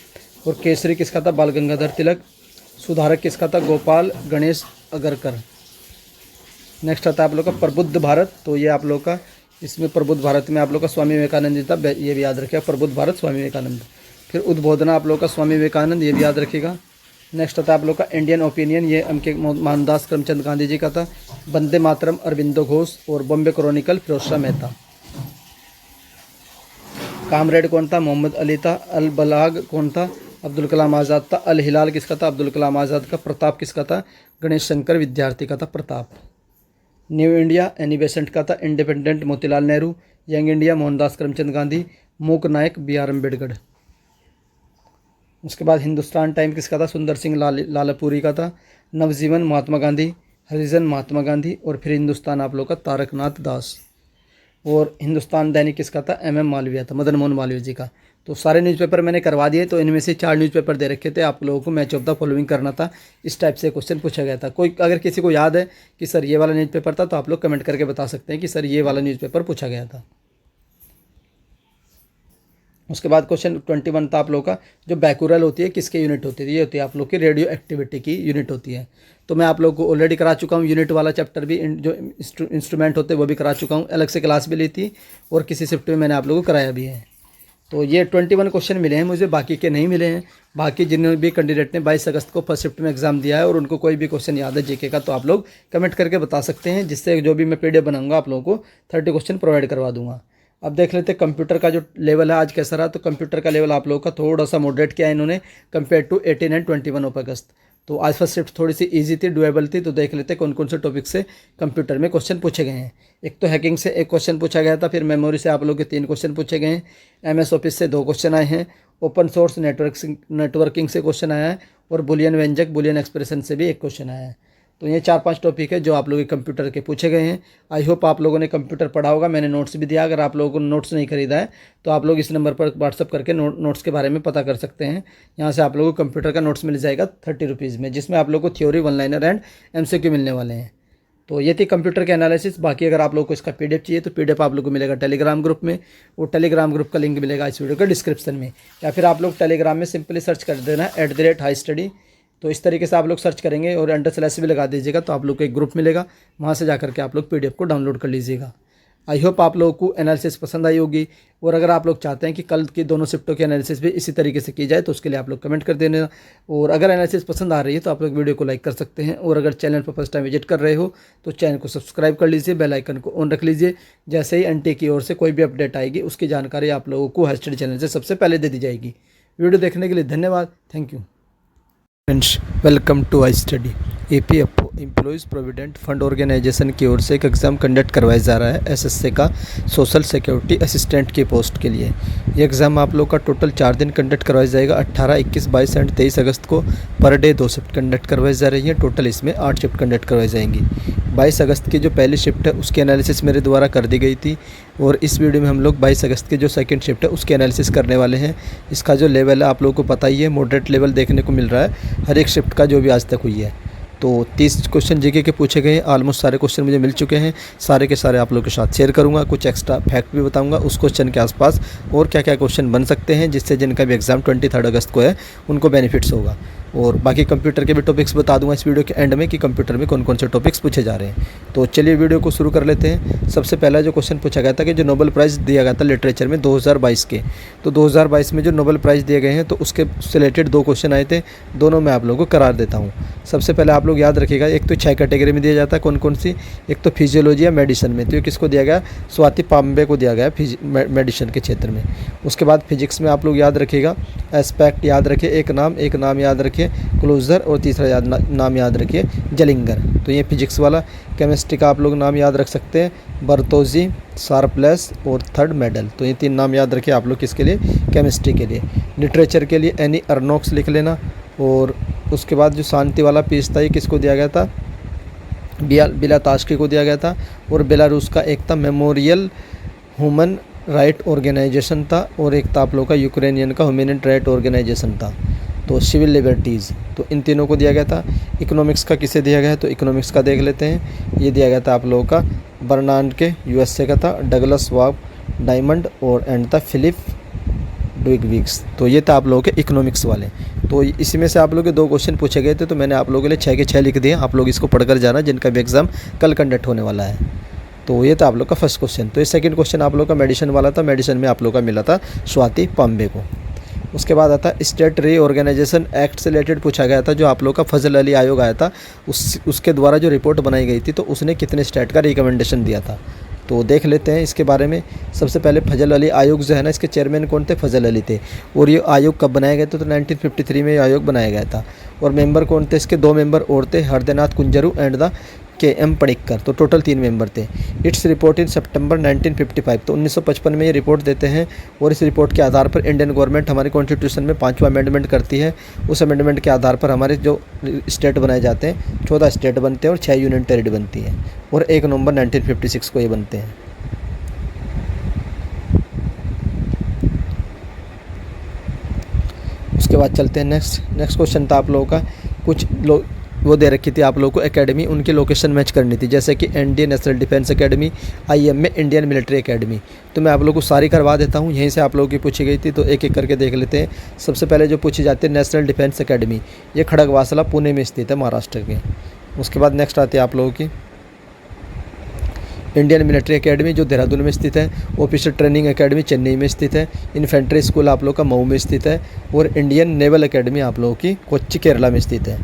और केसरी किसका था, बाल गंगाधर तिलक। सुधारक किसका था, गोपाल गणेश अगरकर। नेक्स्ट आता है आप लोग का प्रबुद्ध भारत, तो ये आप लोग का इसमें प्रबुद्ध भारत में आप लोग का स्वामी विवेकानंद जी था, ये भी याद रखिएगा, प्रबुद्ध भारत स्वामी विवेकानंद। फिर उद्बोधना आप लोग का स्वामी विवेकानंद, ये भी याद रखिएगा। नेक्स्ट आता है आप लोग का इंडियन ओपिनियन, ये एम.के. मोहनदास करमचंद गांधी जी का था। वंदे मातरम अरविंदो घोष। और बॉम्बे क्रॉनिकल फिरोज शाह मेहता। कामरेड कौन था, मोहम्मद अली था। अल बलाग कौन था, अब्दुल कलाम आज़ाद था। अल हिलाल किसका था, अब्दुल कलाम आज़ाद का। प्रताप किसका था, गणेश शंकर विद्यार्थी का था, Pratap. New India Annie Besant का था। Independent Motilal Nehru. Young India Mohandas Karamchand Gandhi. मूक नायक बी.आर. अम्बेडकर। उसके बाद हिंदुस्तान टाइम किसका था, सुंदर सिंह लालपुरी का था। नवजीवन महात्मा गांधी। हरिजन महात्मा गांधी। और फिर हिंदुस्तान आप लोग का तारकनाथ दास। और हिंदुस्तान दैनिक किसका था, एम.एम. मालवीय था, मदन मोहन मालवीय जी का। तो सारे न्यूज़पेपर मैंने करवा दिए। तो इनमें से 4 न्यूज़पेपर दे रखे थे, आप लोगों को मैच ऑफ द फॉलोइंग करना था। इस टाइप से क्वेश्चन पूछा गया था। कोई अगर किसी को याद है कि सर ये वाला न्यूज़पेपर था, तो आप लोग कमेंट करके बता सकते हैं कि सर ये वाला न्यूज़पेपर पूछा गया था। उसके बाद क्वेश्चन 21 था आप लोग का, जो बैकुरल होती है किसके यूनिट होती है, ये होती है आप लोग की रेडियो एक्टिविटी की यूनिट होती है। तो मैं आप लोग को ऑलरेडी करा चुका हूँ, यूनिट वाला चैप्टर भी, जो इंस्ट्रूमेंट होते हैं वो भी करा चुका हूँ, अलग से क्लास भी ली थी, और किसी शिफ्ट में मैंने आप लोगों को कराया भी है। तो ये 21 क्वेश्चन मिले हैं मुझे, बाकी के नहीं मिले हैं। बाकी जिन्होंने भी कैंडिडेट ने 22 अगस्त को फर्स्ट शिफ्ट में एग्जाम दिया है और उनको कोई भी क्वेश्चन याद है जीके का, तो आप लोग कमेंट करके बता सकते हैं, जिससे जो भी मैं पीडीएफ बनाऊंगा आप लोगों को 30 क्वेश्चन प्रोवाइड करवा दूंगा। अब देख लेते हैं कंप्यूटर का जो लेवल है आज कैसा रहा। तो कंप्यूटर का लेवल आप लोगों का थोड़ा सा मॉडरेट किया है इन्होंने compare to 18 and 21 of August. तो आज फर्स्ट शिफ्ट थोड़ी सी इजी थी, डुएबल थी। तो देख लेते हैं कौन कौन से टॉपिक से कंप्यूटर में क्वेश्चन पूछे गए हैं। एक तो हैकिंग से 1 क्वेश्चन पूछा गया था, फिर मेमोरी से आप लोग के 3 क्वेश्चन पूछे गए हैं, MS ऑफिस से 2 क्वेश्चन आए हैं, ओपन सोर्स नेटवर्किंग से क्वेश्चन आया है, और बुलियन व्यंजक बुलियन एक्सप्रेशन से भी 1 क्वेश्चन आया है। तो ये 4-5 टॉपिक है जो आप लोगों के कंप्यूटर के पूछे गए हैं। आई होप आप लोगों ने कंप्यूटर पढ़ा होगा। मैंने नोट्स भी दिया। अगर आप लोगों को नोट्स नहीं खरीदा है तो आप लोग इस नंबर पर व्हाट्सअप करके नोट्स के बारे में पता कर सकते हैं। यहाँ से आप लोगों को कंप्यूटर का नोट्स मिल जाएगा 30 रुपीज़ में, जिसमें आप लोगों को theory, one liner and MCQ मिलने वाले हैं। तो ये थी कंप्यूटर के एनालिसिस। बाकी अगर आप लोगों को इसका PDF चाहिए तो PDF आप लोगों को मिलेगा टेलीग्राम ग्रुप में। वो टेलीग्राम ग्रुप का लिंक मिलेगा इस वीडियो के डिस्क्रिप्शन में, या फिर आप लोग टेलीग्राम में सिंपली सर्च कर देना @HighStudy। तो इस तरीके से आप लोग सर्च करेंगे और _ भी लगा दीजिएगा तो आप लोग को एक ग्रुप मिलेगा। वहाँ से जाकर के आप लोग PDF को डाउनलोड कर लीजिएगा। आई होप आप लोगों को एनालिसिस पसंद आई होगी। और अगर आप लोग चाहते हैं कि कल की दोनों शिफ्टों की एनालिसिस भी इसी तरीके से की जाए तो उसके लिए आप लोग कमेंट कर देना। और अगर एनालिसिस पसंद आ रही है तो आप लोग वीडियो को लाइक कर सकते हैं। और अगर चैनल पर फर्स्ट टाइम विजिट कर रहे हो तो चैनल को सब्सक्राइब कर लीजिए, बेल आइकन को ऑन रख लीजिए। जैसे ही NTA की ओर से कोई भी अपडेट आएगी उसकी जानकारी आप लोगों को HighStudy चैनल से सबसे पहले दे दी जाएगी। वीडियो देखने के लिए धन्यवाद। Thank you friends, welcome to HighStudy। EPFO employees provident fund organisation की ओर से एक एग्ज़ाम कंडक्ट करवाया जा रहा है SSC का सोशल सिक्योरिटी असिस्टेंट की पोस्ट के लिए। ये एग्ज़ाम आप लोग का टोटल 4 दिन कंडक्ट करवाया जाएगा। 18, 21, 22 एंड 23 अगस्त को पर डे 2 शिफ्ट कंडक्ट करवाई जा रही है। टोटल इसमें 8 शिफ्ट कंडक्ट करवाई जाएंगी। 22 अगस्त की जो पहली शिफ्ट है उसकी एनालिसिस मेरे द्वारा कर दी गई थी, और इस वीडियो में हम लोग 22 अगस्त की जो सेकंड शिफ्ट है उसकी एनालिसिस करने वाले हैं। इसका जो लेवल है आप लोगों को पता ही है, मॉडरेट लेवल देखने को मिल रहा है हर एक शिफ्ट का जो भी आज तक हुई है। तो 30 क्वेश्चन जीके के पूछे गए हैं। ऑलमोस्ट सारे क्वेश्चन मुझे मिल चुके हैं। सारे के सारे आप लोगों के साथ शेयर करूंगा। कुछ एक्स्ट्रा फैक्ट भी बताऊंगा उस क्वेश्चन के आसपास, और क्या क्या क्वेश्चन बन सकते हैं जिससे जिनका भी एग्जाम 23 अगस्त को है उनको बेनिफिट्स होगा। और बाकी कंप्यूटर के भी टॉपिक्स बता दूंगा इस वीडियो के एंड में कि कंप्यूटर में कौन कौन से टॉपिक्स पूछे जा रहे हैं। तो चलिए वीडियो को शुरू कर लेते हैं। सबसे पहला जो क्वेश्चन पूछा गया था कि जो नोबेल प्राइज़ दिया गया था लिटरेचर में 2022 के, तो 2022 में जो नोबेल प्राइज़ दिए गए हैं तो उसके रिलेटेड 2 क्वेश्चन आए थे। दोनों मैं आप लोगों को करार देता हूँ। सबसे पहले आप लोग याद रखिएगा, एक तो 6 कैटेगरी में दिया जाता है। कौन कौन सी? एक तो फिजियोलॉजी या मेडिसिन में, तो ये किसको दिया गया? स्वाति पाम्बे को दिया गया मेडिसिन के क्षेत्र में। उसके बाद फिजिक्स में आप लोग याद रखिएगा, एस्पेक्ट याद रखिए, एक नाम याद रखिए क्लोजर, और तीसरा नाम याद रखिए जलिंगर। तो ये फिजिक्स वाला। केमिस्ट्री का आप लोग नाम याद रख सकते हैं, बर्तोजी, शार्पलेस और थर्ड मेडल। तो ये 3 नाम याद रखिए आप लोग किसके लिए? केमिस्ट्री के लिए। लिटरेचर के लिए एनी अर्नोक्स लिख लेना। और उसके बाद जो शांति वाला पीस था ये किसको दिया गया था? बिला ताश्की को दिया गया था। और बेलारूस का एक था मेमोरियल ह्यूमन राइट ऑर्गेनाइजेशन था, और एक था आप लोग का यूक्रेनियन का ह्यूमन राइट ऑर्गेनाइजेशन था। तो सिविल लिबर्टीज़, तो इन तीनों को दिया गया था। इकोनॉमिक्स का किसे दिया गया है? तो इकोनॉमिक्स का देख लेते हैं। ये दिया गया था आप लोगों का बर्नार्ड के USA का था, डगलस वाब डायमंड, और एंड था फिलिप डुइगविक्स। तो ये था आप लोगों के इकोनॉमिक्स वाले। तो इसी में से आप लोगों के 2 क्वेश्चन पूछे गए थे, तो मैंने आप लोगों के लिए 6 के 6 लिख दिए। आप लोग इसको पढ़कर जाना जिनका भी एग्ज़ाम कल कंडक्ट होने वाला है। तो ये था आप लोग का फर्स्ट क्वेश्चन। तो ये सेकंड क्वेश्चन आप लोग का मेडिसिन वाला था। मेडिसिन में आप लोग का मिला था स्वाति पाम्बे को। उसके बाद आता स्टेट रीऑर्गेनाइजेशन एक्ट से रिलेटेड पूछा गया था, जो आप लोग का फजल अली आयोग आया था उसके द्वारा जो रिपोर्ट बनाई गई थी, तो उसने कितने स्टेट का रिकमेंडेशन दिया था। तो देख लेते हैं इसके बारे में। सबसे पहले फजल अली आयोग जो है ना, इसके चेयरमैन कौन थे? फजल अली थे। और ये आयोग कब बनाया गया था? तो 1953 में ये आयोग बनाया गया था। और मेंबर कौन थे इसके? 2 मेंबर और थे, Hridaynath Kunzru and the KM Panikkar. तो टोटल 3 मेंबर थे। इट्स रिपोर्ट इन सितंबर 1955, तो 1955 में ये रिपोर्ट देते हैं। और इस रिपोर्ट के आधार पर इंडियन गवर्नमेंट हमारे कॉन्स्टिट्यूशन में 5वां अमेंडमेंट करती है। उस अमेंडमेंट के आधार पर हमारे जो स्टेट बनाए जाते हैं, 14 स्टेट बनते हैं और 6 यूनियन टेरिटरी बनती है। और 1 नवंबर 1956 को ये बनते हैं। उसके बाद चलते हैं नेक्स्ट क्वेश्चन था आप लोगों का, कुछ लोग वो दे रखी थी आप लोगों को एकेडमी, उनकी लोकेशन मैच करनी थी। जैसे कि NDA national defence academy, IM में इंडियन मिलिट्री एकेडमी। तो मैं आप लोगों को सारी करवा देता हूँ, यहीं से आप लोगों की पूछी गई थी, तो एक एक करके देख लेते हैं। सबसे पहले जो पूछी जाती है नेशनल डिफेंस एकेडमी, ये खड़गवासला पुणे में स्थित है, महाराष्ट्र के। उसके बाद नेक्स्ट आती है आप लोगों की इंडियन मिलिट्री एकेडमी, जो देहरादून में स्थित है। ऑफिसर ट्रेनिंग एकेडमी चेन्नई में स्थित है। इन्फेंट्री स्कूल आप लोग का मऊ में स्थित है। और इंडियन नेवल एकेडमी आप लोगों की कोच्चि केरला में स्थित है,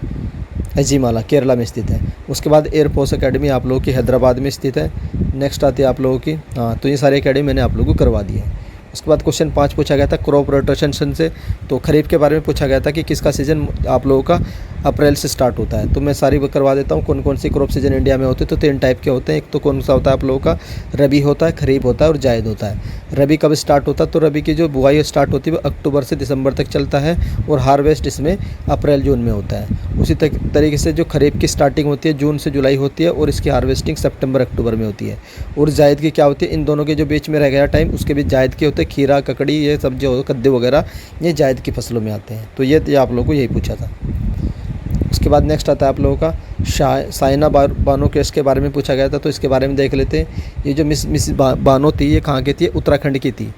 अजीमाला केरला में स्थित है। उसके बाद एयरफोर्स एकेडमी आप लोगों की हैदराबाद में स्थित है। नेक्स्ट आती है आप लोगों की, तो ये सारी एकेडमी मैंने आप लोगों को करवा दी है। उसके बाद क्वेश्चन 5 पूछा गया था क्रॉप रोटेशन से, तो खरीफ के बारे में पूछा गया था कि किसका सीज़न आप लोगों का अप्रैल से स्टार्ट होता है। तो मैं सारी करवा देता हूँ कौन कौन सी क्रॉप सीजन इंडिया में होते हैं। तो 3 टाइप के होते हैं। एक तो कौन सा होता है आप लोगों का, रबी होता है, खरीफ होता है और जायद होता है। रबी कब स्टार्ट होता है, तो रबी की जो बुआई स्टार्ट होती है वो अक्टूबर से दिसंबर तक चलता है और हार्वेस्ट इसमें अप्रैल जून में होता है। उसी तरीके से जो खरीफ की स्टार्टिंग होती है जून से जुलाई होती है और इसकी हार्वेस्टिंग सितंबर अक्टूबर में होती है। और जायद की क्या होती है, इन दोनों के जो बीच में रह गया टाइम उसके बीच जायद के होते हैं। खीरा, ककड़ी, ये सब जो कद्दू वगैरह ये जायद की फसलों में आते हैं। तो ये आप लोगों को यही पूछा था। उसके बाद नेक्स्ट आता है आप लोगों का साइना बानो केस के बारे में पूछा गया था। तो इसके बारे में देख लेते हैं। ये जो मिस बानो थी ये कहाँ की थी, उत्तराखंड की थी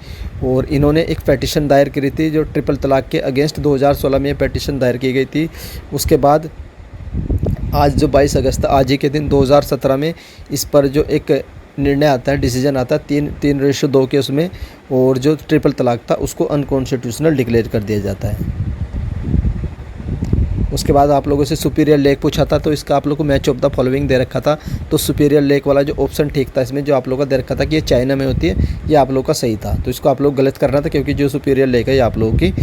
और इन्होंने एक पेटिशन दायर करी थी जो ट्रिपल तलाक के अगेंस्ट 2016 में ये पेटिशन दायर की गई थी। उसके बाद आज जो 22 अगस्त आज ही के दिन 2017 में इस पर जो एक निर्णय आता है, डिसीजन आता है 3:2 के उसमें, और जो ट्रिपल तलाक था उसको अनकॉन्स्टिट्यूशनल डिक्लेयर कर दिया जाता है। उसके बाद आप लोगों से सुपीरियर लेक पूछा था। तो इसका आप लोगों को मैच ऑफ द फॉलोइंग दे रखा था। तो सुपीरियर लेक वाला जो ऑप्शन ठीक था इसमें, जो आप लोगों का दे रखा था कि ये चाइना में होती है, ये आप लोगों का सही था। तो इसको आप लोग गलत करना था क्योंकि जो सुपीरियर लेक है ये आप लोगों की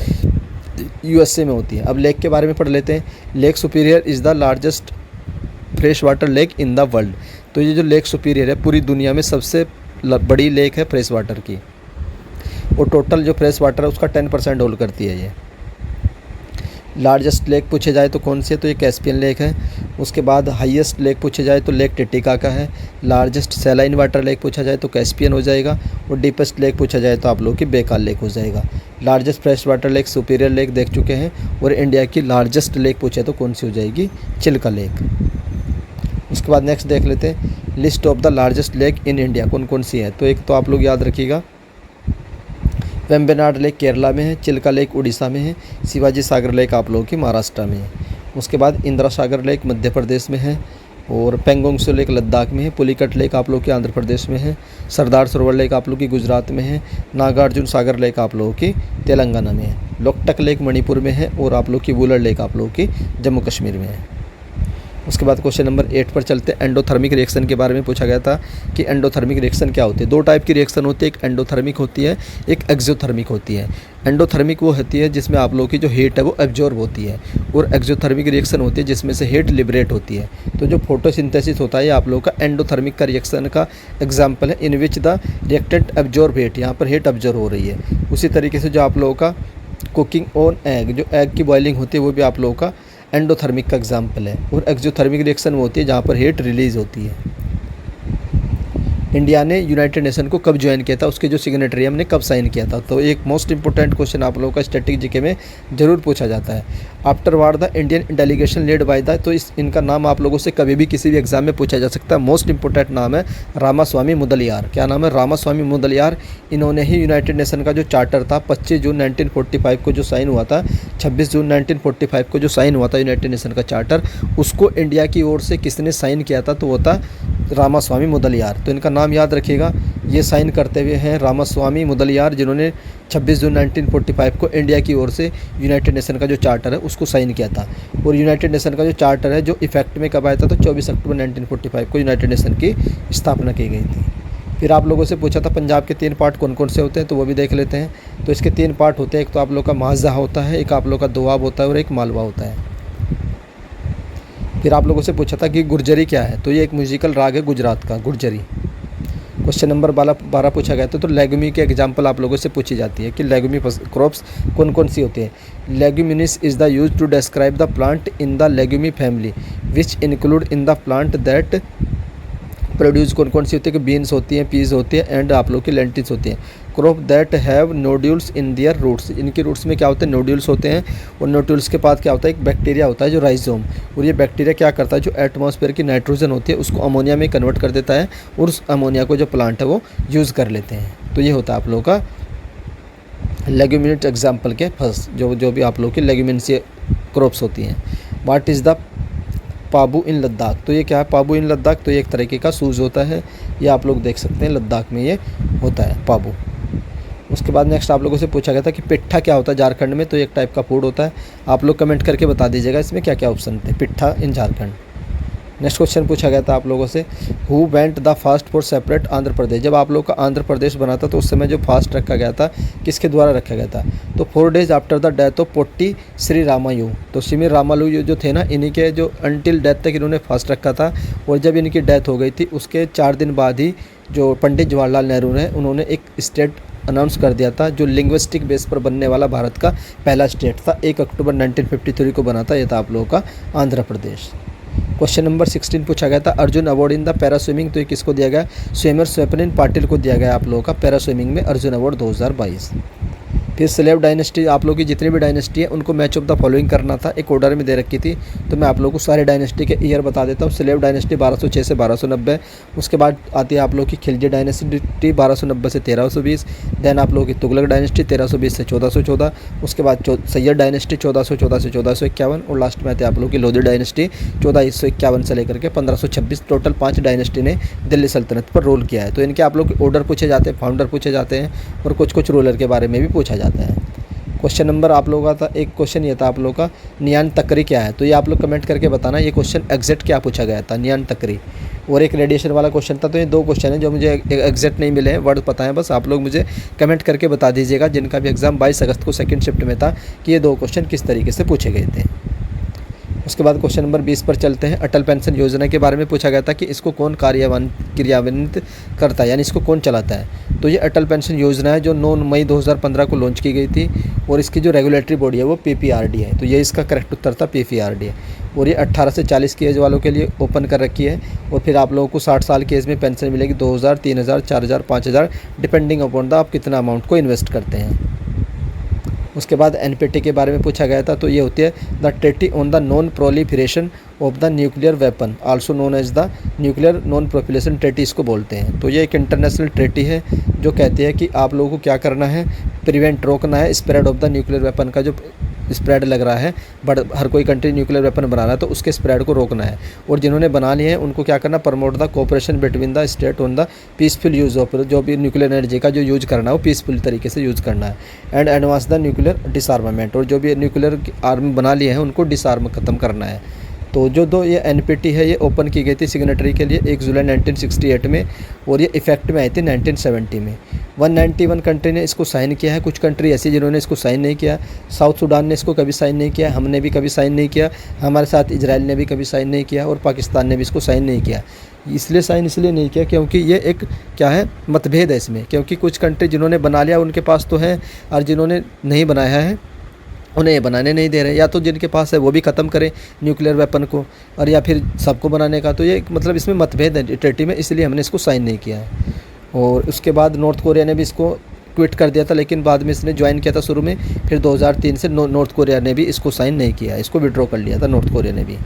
यूएसए में होती है। अब लेक के बारे में पढ़ लेते हैं। Lake superior is the largest fresh water lake in the world. तो ये जो लेक सुपीरियर है पूरी दुनिया में सबसे बड़ी लेक है फ्रेश वाटर की, और टोटल जो फ्रेश वाटर है उसका 10% होल्ड करती है ये। लार्जेस्ट लेक पूछे जाए तो कौन सी है, तो ये कैस्पियन लेक है। उसके बाद हाईएस्ट लेक पूछे जाए तो लेक टिटिकाका है। लार्जेस्ट सैलाइन वाटर लेक पूछा जाए तो कैस्पियन हो जाएगा, और डीपेस्ट लेक पूछा जाए तो आप लोगों की बेकाल लेक हो जाएगा। Largest fresh water lake superior lake देख चुके हैं, और इंडिया की लार्जेस्ट लेक पूछे तो कौन सी हो जाएगी, चिल्का लेक। उसके बाद नेक्स्ट देख लेते हैं list of the largest lake in India कौन कौन सी है। तो एक तो आप लोग याद रखिएगा, वेम्बनाड लेक केरला में है, चिल्का लेक उड़ीसा में है, शिवाजी सागर लेक आप लोगों की महाराष्ट्र में है। उसके बाद इंदिरा सागर लेक मध्य प्रदेश में है, और पेंगोंग त्सो लेक लद्दाख में है। पुलिकट लेक आप लोगों के आंध्र प्रदेश में है। सरदार सरोवर लेक आप लोगों की गुजरात में है। नागार्जुन सागर लेक आप लोगों की तेलंगाना में है। लोकटक लेक मणिपुर में है, और आप लोग की वुलर लेक आप लोगों की जम्मू कश्मीर में है। उसके बाद क्वेश्चन नंबर 8 पर चलते हैं। एंडोथर्मिक रिएक्शन के बारे में पूछा गया था कि एंडोथर्मिक रिएक्शन क्या होती है। 2 टाइप की रिएक्शन होती है, एक एंडोथर्मिक होती है, एक एक्सोथर्मिक होती है। एंडोथर्मिक वो होती है जिसमें आप लोगों की जो हीट है वो एब्जॉर्ब होती है, और एक्सोथर्मिक रिएक्शन होती है जिसमें से हीट लिबरेट होती है। तो जो फोटोसिंथेसिस होता है ये आप लोगों का एंडोथर्मिक का रिएक्शन का एग्जाम्पल है, in which the reactant absorb heat, यहाँ पर हीट एब्जॉर्ब हो रही है। उसी तरीके से जो आप लोगों का कुकिंग ऑन एग, जो एग की बॉइलिंग होती है वो भी आप लोगों का एंडोथर्मिक का एग्जाम्पल है। और एक्सोथर्मिक रिएक्शन वो होती है जहाँ पर हीट रिलीज होती है। इंडिया ने यूनाइटेड नेशन को कब ज्वाइन किया था, उसके जो सिग्नेटरी हमने कब साइन किया था। तो एक मोस्ट इंपॉर्टेंट क्वेश्चन आप लोगों का स्टैटिक जीके में जरूर पूछा जाता है। After war the Indian delegation led by the, तो इनका नाम आप लोगों से कभी भी किसी भी एग्जाम में पूछा जा सकता है। मोस्ट इंपॉर्टेंट नाम है रामास्वामी मुदलियार। क्या नाम है, रामास्वामी मुदलियार। इन्होंने ही यूनाइटेड नेशन का जो चार्टर था 25 जून 1945 को जो साइन हुआ था, 26 जून 1945 को जो साइन हुआ था यूनाइटेड नेशन का चार्टर, उसको इंडिया की ओर से किसने साइन किया था, तो वो था रामास्वामी मुदलियार। तो इनका नाम याद रखिएगा, ये साइन करते हुए हैं रामास्वामी मुदलियार, जिन्होंने 26 जून 1945 को इंडिया की ओर से यूनाइटेड नेशन का जो चार्टर है उसको साइन किया था। और यूनाइटेड नेशन का जो चार्टर है जो इफेक्ट में कब आया था, तो 24 अक्टूबर 1945 को यूनाइटेड नेशन की स्थापना की गई थी। फिर आप लोगों से पूछा था पंजाब के 3 पार्ट कौन कौन से होते हैं, तो वो भी देख लेते हैं। तो इसके 3 पार्ट होते हैं, एक तो आप लोग का माज़ा होता है, एक आप लोग का दोआब होता है, और एक मालवा होता है। फिर आप लोगों से पूछा था कि गुर्जरी क्या है, तो ये एक म्यूजिकल राग है गुजरात का, गुर्जरी। क्वेश्चन नंबर 12 पूछा गया था। तो लेगुमी के एग्जाम्पल आप लोगों से पूछी जाती है कि लेगुमी क्रॉप्स कौन कौन सी होती है। Leguminous is the use to describe the plant in the legume family which include in the plant that produce कौन कौन सी होती है कि बीन्स होती हैं, पीज होती है, एंड आप लोग की लेंटिल्स होती हैं। Crop that have nodules in their roots, इनके रूट्स में क्या होते हैं, नोड्यूल्स होते हैं। और नोड्यूल्स के बाद क्या होता है, एक बैक्टीरिया होता है जो राइजोम, और ये बैक्टीरिया क्या करता है, जो एटमॉस्फेयर की नाइट्रोजन होती है उसको अमोनिया में कन्वर्ट कर देता है, और उस अमोनिया को जो प्लांट है वो यूज़ कर लेते हैं। तो ये होता है आप लोगों का लेग्यूमिनेट एग्जाम्पल के फर्स्ट जो भी आप लोग की लेग्यूमिनेसी क्रॉप्स होती हैं। व्हाट इज़ द पाबू इन लद्दाख, तो ये क्या है पाबू इन लद्दाख, तो ये एक तरीके का सूज होता है, ये आप लोग देख सकते हैं लद्दाख में ये होता है पाबू। उसके बाद नेक्स्ट आप लोगों से पूछा गया था कि पिट्ठा क्या होता है झारखंड में, तो एक टाइप का फूड होता है। आप लोग कमेंट करके बता दीजिएगा इसमें क्या क्या ऑप्शन थे pitha in Jharkhand. Next question पूछा गया था आप लोगों से, who went the fast for separate Andhra Pradesh. जब आप लोग का आंध्र प्रदेश बना था तो उस समय जो फास्ट रखा गया था किसके द्वारा रखा गया था, तो 4 days after the death of potty Shri Ramayu. तो श्री रामालू जो थे ना, इन्हीं के जो अनटिल डेथ तक इन्होंने फास्ट रखा था, और जब इनकी डेथ हो गई थी उसके 4 दिन बाद ही जो पंडित जवाहरलाल नेहरू ने उन्होंने एक स्टेट अनाउंस कर दिया था, जो लिंग्विस्टिक बेस पर बनने वाला भारत का पहला स्टेट था। 1 अक्टूबर 1953 को बना था। ये था आप लोगों का आंध्र प्रदेश। क्वेश्चन नंबर 16 पूछा गया था, Arjun award in the para swimming. तो ये किसको दिया गया, स्विमर स्वप्निल पाटिल को दिया गया आप लोगों का पैरा स्विमिंग में अर्जुन अवार्ड 2022। फिर स्लेव डायनेस्टी, आप लोगों की जितनी भी डायनेस्टी है उनको मैच ऑफ द फॉलोइंग करना था, एक ऑर्डर में दे रखी थी। तो मैं आप लोगों को सारे डायनेस्टी के ईयर बता देता हूँ। स्लेव डायनेस्टी 1206 से 1290, उसके बाद आती है आप लोगों की खिलजी डायनेस्टी 1290 से 1320, देन आप लोगों की तुगलक डायनेस्टी 1320 से 1414, उसके बाद सैयद डायनेस्टी 1414 से 1451, और लास्ट में आती है आप लोगों की लोधी डायनेस्टी 1451 से लेकर के 1526। टोटल 5 डायनेस्टी ने दिल्ली सल्तनत पर रूल किया है। तो इनके आप लोग ऑर्डर पूछे जाते हैं, फाउंडर पूछे जाते हैं, और कुछ रूलर के बारे में भी पूछा जाता है। क्वेश्चन नंबर आप लोगों का था, एक क्वेश्चन ये था आप लोगों का, नियान तकरी क्या है। तो ये आप लोग कमेंट करके बताना ये क्वेश्चन एग्जैक्ट क्या पूछा गया था, नियान तकरी। और एक रेडिएशन वाला क्वेश्चन था। तो ये 2 क्वेश्चन है जो मुझे एग्जैक्ट नहीं मिले हैं, वर्ड पता है, बस आप लोग मुझे कमेंट करके बता दीजिएगा जिनका भी एग्जाम 22 अगस्त को सेकंड शिफ्ट में था कि ये 2 क्वेश्चन किस तरीके से पूछे गए थे। उसके बाद क्वेश्चन नंबर 20 पर चलते हैं। अटल पेंशन योजना के बारे में पूछा गया था कि इसको कौन क्रियान्वित करता है, यानी इसको कौन चलाता है। तो ये अटल पेंशन योजना है जो 9 मई 2015 को लॉन्च की गई थी, और इसकी जो रेगुलेटरी बॉडी है वो PPRD है। तो ये इसका करेक्ट उत्तर था, PPRD है। और ये 18 से 40 की एज वालों के लिए ओपन कर रखी है। और फिर आप लोगों को 60 साल की एज में पेंशन मिलेगी 2000, 3000, 4000, 5000, डिपेंडिंग अपॉन द आप कितना अमाउंट को इन्वेस्ट करते हैं। उसके बाद NPT के बारे में पूछा गया था। तो ये होती है the treaty on the non proliferation of the nuclear weapon, also known as the nuclear non proliferation treaty इसको बोलते हैं। तो ये एक इंटरनेशनल ट्रीटी है जो कहती है कि आप लोगों को क्या करना है, प्रिवेंट रोकना है spread of the nuclear weapon का जो स्प्रेड लग रहा है, बट हर कोई कंट्री न्यूक्लियर वेपन बना रहा है तो उसके स्प्रेड को रोकना है। और जिन्होंने बना लिए हैं उनको क्या करना, promote the cooperation between the state on the peaceful use of, जो भी न्यूक्लियर एनर्जी का जो यूज़ करना है वो पीसफुल तरीके से यूज़ करना है। एंड एडवांस द न्यूक्लियर डिसआर्मामेंट, और जो भी न्यूक्लियर आर्म बना लिए हैं उनको डिसआर्म खत्म करना है। तो जो ये NPT है ये ओपन की गई थी सिग्नेटरी के लिए 1 जुलाई 1968 में, और ये इफेक्ट में आई थी 1970 में। 191 कंट्री ने इसको साइन किया है। कुछ कंट्री ऐसी जिन्होंने इसको साइन नहीं किया, साउथ सूडान ने इसको कभी साइन नहीं किया, हमने भी कभी साइन नहीं किया, हमारे साथ इजराइल ने भी कभी साइन नहीं किया, और पाकिस्तान ने भी इसको साइन नहीं किया। इसलिए नहीं किया क्योंकि ये एक क्या है, मतभेद है इसमें, क्योंकि कुछ कंट्री जिन्होंने बना लिया उनके पास तो है, और जिन्होंने नहीं बनाया है उन्हें ये बनाने नहीं दे रहे। या तो जिनके पास है वो भी ख़त्म करें न्यूक्लियर वेपन को, और या फिर सबको बनाने का। तो ये मतलब इसमें मतभेद है ट्रीटी में, इसलिए हमने इसको साइन नहीं किया है। और उसके बाद नॉर्थ कोरिया ने भी इसको क्विट कर दिया था, लेकिन बाद में इसने ज्वाइन किया था शुरू में। फिर 2003 से नॉर्थ कोरिया ने भी इसको साइन नहीं किया, इसको विड्रॉ कर लिया था नॉर्थ कोरिया ने भी।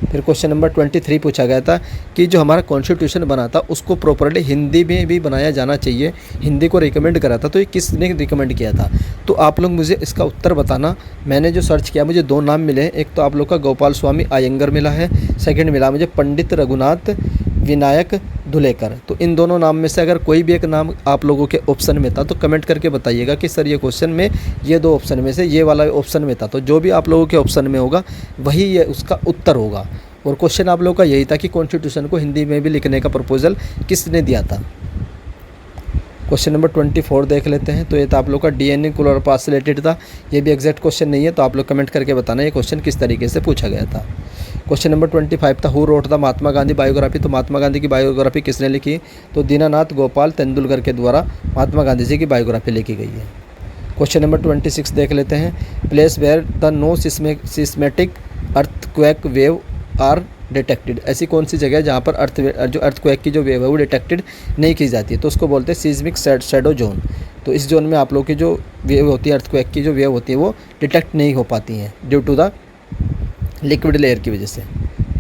फिर क्वेश्चन नंबर 23 पूछा गया था कि जो हमारा कॉन्स्टिट्यूशन बना था उसको प्रॉपरली हिंदी में भी बनाया जाना चाहिए, हिंदी को रिकमेंड करा था। तो ये किसने रिकमेंड किया था, तो आप लोग मुझे इसका उत्तर बताना। मैंने जो सर्च किया मुझे 2 नाम मिले हैं, एक तो आप लोग का गोपाल स्वामी अयंगर मिला है, सेकंड मिला मुझे पंडित रघुनाथ विनायक धुलेकर। तो इन दोनों नाम में से अगर कोई भी एक नाम आप लोगों के ऑप्शन में था तो कमेंट करके बताइएगा कि सर ये क्वेश्चन में ये 2 ऑप्शन में से ये वाला ऑप्शन में था। तो जो भी आप लोगों के ऑप्शन में होगा वही ये उसका उत्तर होगा। और क्वेश्चन आप लोगों का यही था कि कॉन्स्टिट्यूशन को हिंदी में भी लिखने का प्रपोजल किसने दिया था। क्वेश्चन नंबर 24 देख लेते हैं। तो ये था आप लोग का DNA क्लोरोप्लास्ट से रिलेटेड था। ये भी एग्जैक्ट क्वेश्चन नहीं है, तो आप लोग कमेंट करके बताना ये क्वेश्चन किस तरीके से पूछा गया था। क्वेश्चन नंबर 25 था, who wrote the Mahatma Gandhi biography. तो महात्मा गांधी की बायोग्राफी किसने लिखी, तो दीनानाथ गोपाल तेंदुलकर के द्वारा महात्मा गांधी जी की बायोग्राफी लिखी गई है। क्वेश्चन नंबर 26 देख लेते हैं, place where the no seismic earthquake wave are detected. ऐसी कौन सी जगह है जहाँ पर अर्थक्वेक की जो वेव है वो डिटेक्टेड नहीं की जाती है, तो उसको बोलते हैं सीस्मिक शैडो जोन। तो इस जोन में आप लोग की जो वेव होती है, अर्थक्वेक की जो वेव होती है वो डिटेक्ट नहीं हो पाती हैं due to the liquid layer की वजह से।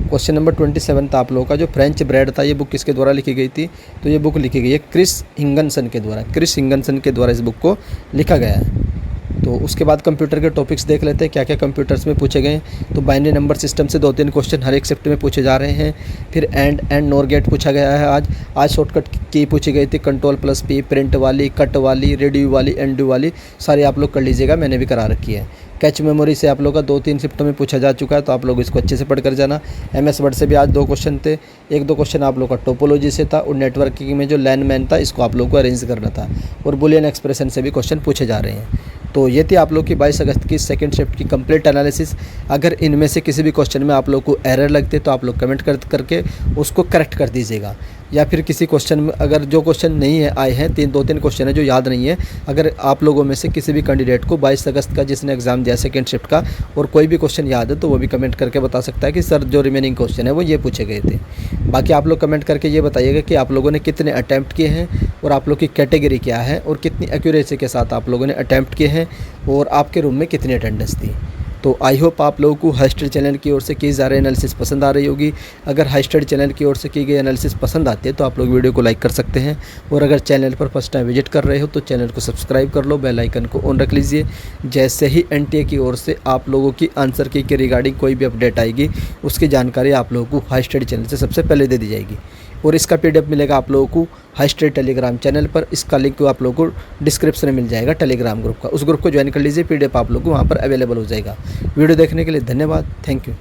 क्वेश्चन नंबर 27 था आप लोगों का, जो फ्रेंच ब्रेड था ये बुक किसके द्वारा लिखी गई थी, तो ये बुक लिखी गई है क्रिस हिंगनसन के द्वारा। क्रिस हिंगनसन के द्वारा इस बुक को लिखा गया है। तो उसके बाद कंप्यूटर के टॉपिक्स देख लेते हैं क्या क्या कंप्यूटर्स में पूछे गए। तो बाइनरी नंबर सिस्टम से 2-3 क्वेश्चन हर एक शिफ्ट में पूछे जा रहे हैं। फिर एंड नॉर गेट पूछा गया है आज शॉर्टकट की पूछी गई थी, Ctrl+P, प्रिंट वाली, कट वाली, रेडियो वाली, एंडू वाली, सारी आप लोग कर लीजिएगा, मैंने भी करा रखी है। कैच मेमोरी से आप लोग का 2-3 शिफ्टों में पूछा जा चुका है, तो आप लोग इसको अच्छे से पढ़ कर जाना। MS वर्ड से भी आज 2 क्वेश्चन थे, 1-2 क्वेश्चन आप लोग का टोपोलॉजी से था और नेटवर्किंग में जो लैन मैन था इसको आप लोग को अरेंज करना था, और बुलियन एक्सप्रेशन से भी क्वेश्चन पूछे जा रहे हैं। तो ये थी आप लोग की 22 अगस्त की सेकंड शिफ्ट की कंप्लीट एनालिसिस। अगर इनमें से किसी भी क्वेश्चन में आप लोग को एरर लगते तो आप लोग कमेंट करके उसको करेक्ट कर दीजिएगा, या फिर किसी क्वेश्चन में अगर जो क्वेश्चन नहीं है आए हैं 2-3 क्वेश्चन है जो याद नहीं है, अगर आप लोगों में से किसी भी कैंडिडेट को 22 अगस्त का जिसने एग्ज़ाम दिया सेकंड शिफ्ट का और कोई भी क्वेश्चन याद है तो वो भी कमेंट करके बता सकता है कि सर जो रिमेनिंग क्वेश्चन है वो ये पूछे गए थे। बाकी आप लोग कमेंट करके ये बताइएगा कि आप लोगों ने कितने अटैम्प्ट किए हैं और आप लोग की कैटेगरी क्या है और कितनी एक्यूरेसी के साथ आप लोगों ने अटैम्प्ट किए हैं और आपके रूम में कितनी अटेंडेंस थी। तो आई होप आप लोगों को हाई स्टडी चैनल की ओर से की जा रही एनालिसिस पसंद आ रही होगी। अगर हाई स्टडी चैनल की ओर से की गई एनालिसिस पसंद आती है तो आप लोग वीडियो को लाइक कर सकते हैं, और अगर चैनल पर फर्स्ट टाइम विजिट कर रहे हो तो चैनल को सब्सक्राइब कर लो, बेल आइकन को ऑन रख लीजिए। जैसे ही NTA की ओर से आप लोगों की आंसर की के रिगार्डिंग कोई भी अपडेट आएगी उसकी जानकारी आप लोगों को हाई स्टडी चैनल से सबसे पहले दे दी जाएगी, और इसका PDF मिलेगा आप लोगों को हाई स्टडी टेलीग्राम चैनल पर। इसका लिंक आप लोगों को डिस्क्रिप्शन में मिल जाएगा टेलीग्राम ग्रुप का, उस ग्रुप को ज्वाइन कर लीजिए, PDF आप लोगों को वहाँ पर अवेलेबल हो जाएगा। वीडियो देखने के लिए धन्यवाद, थैंक यू।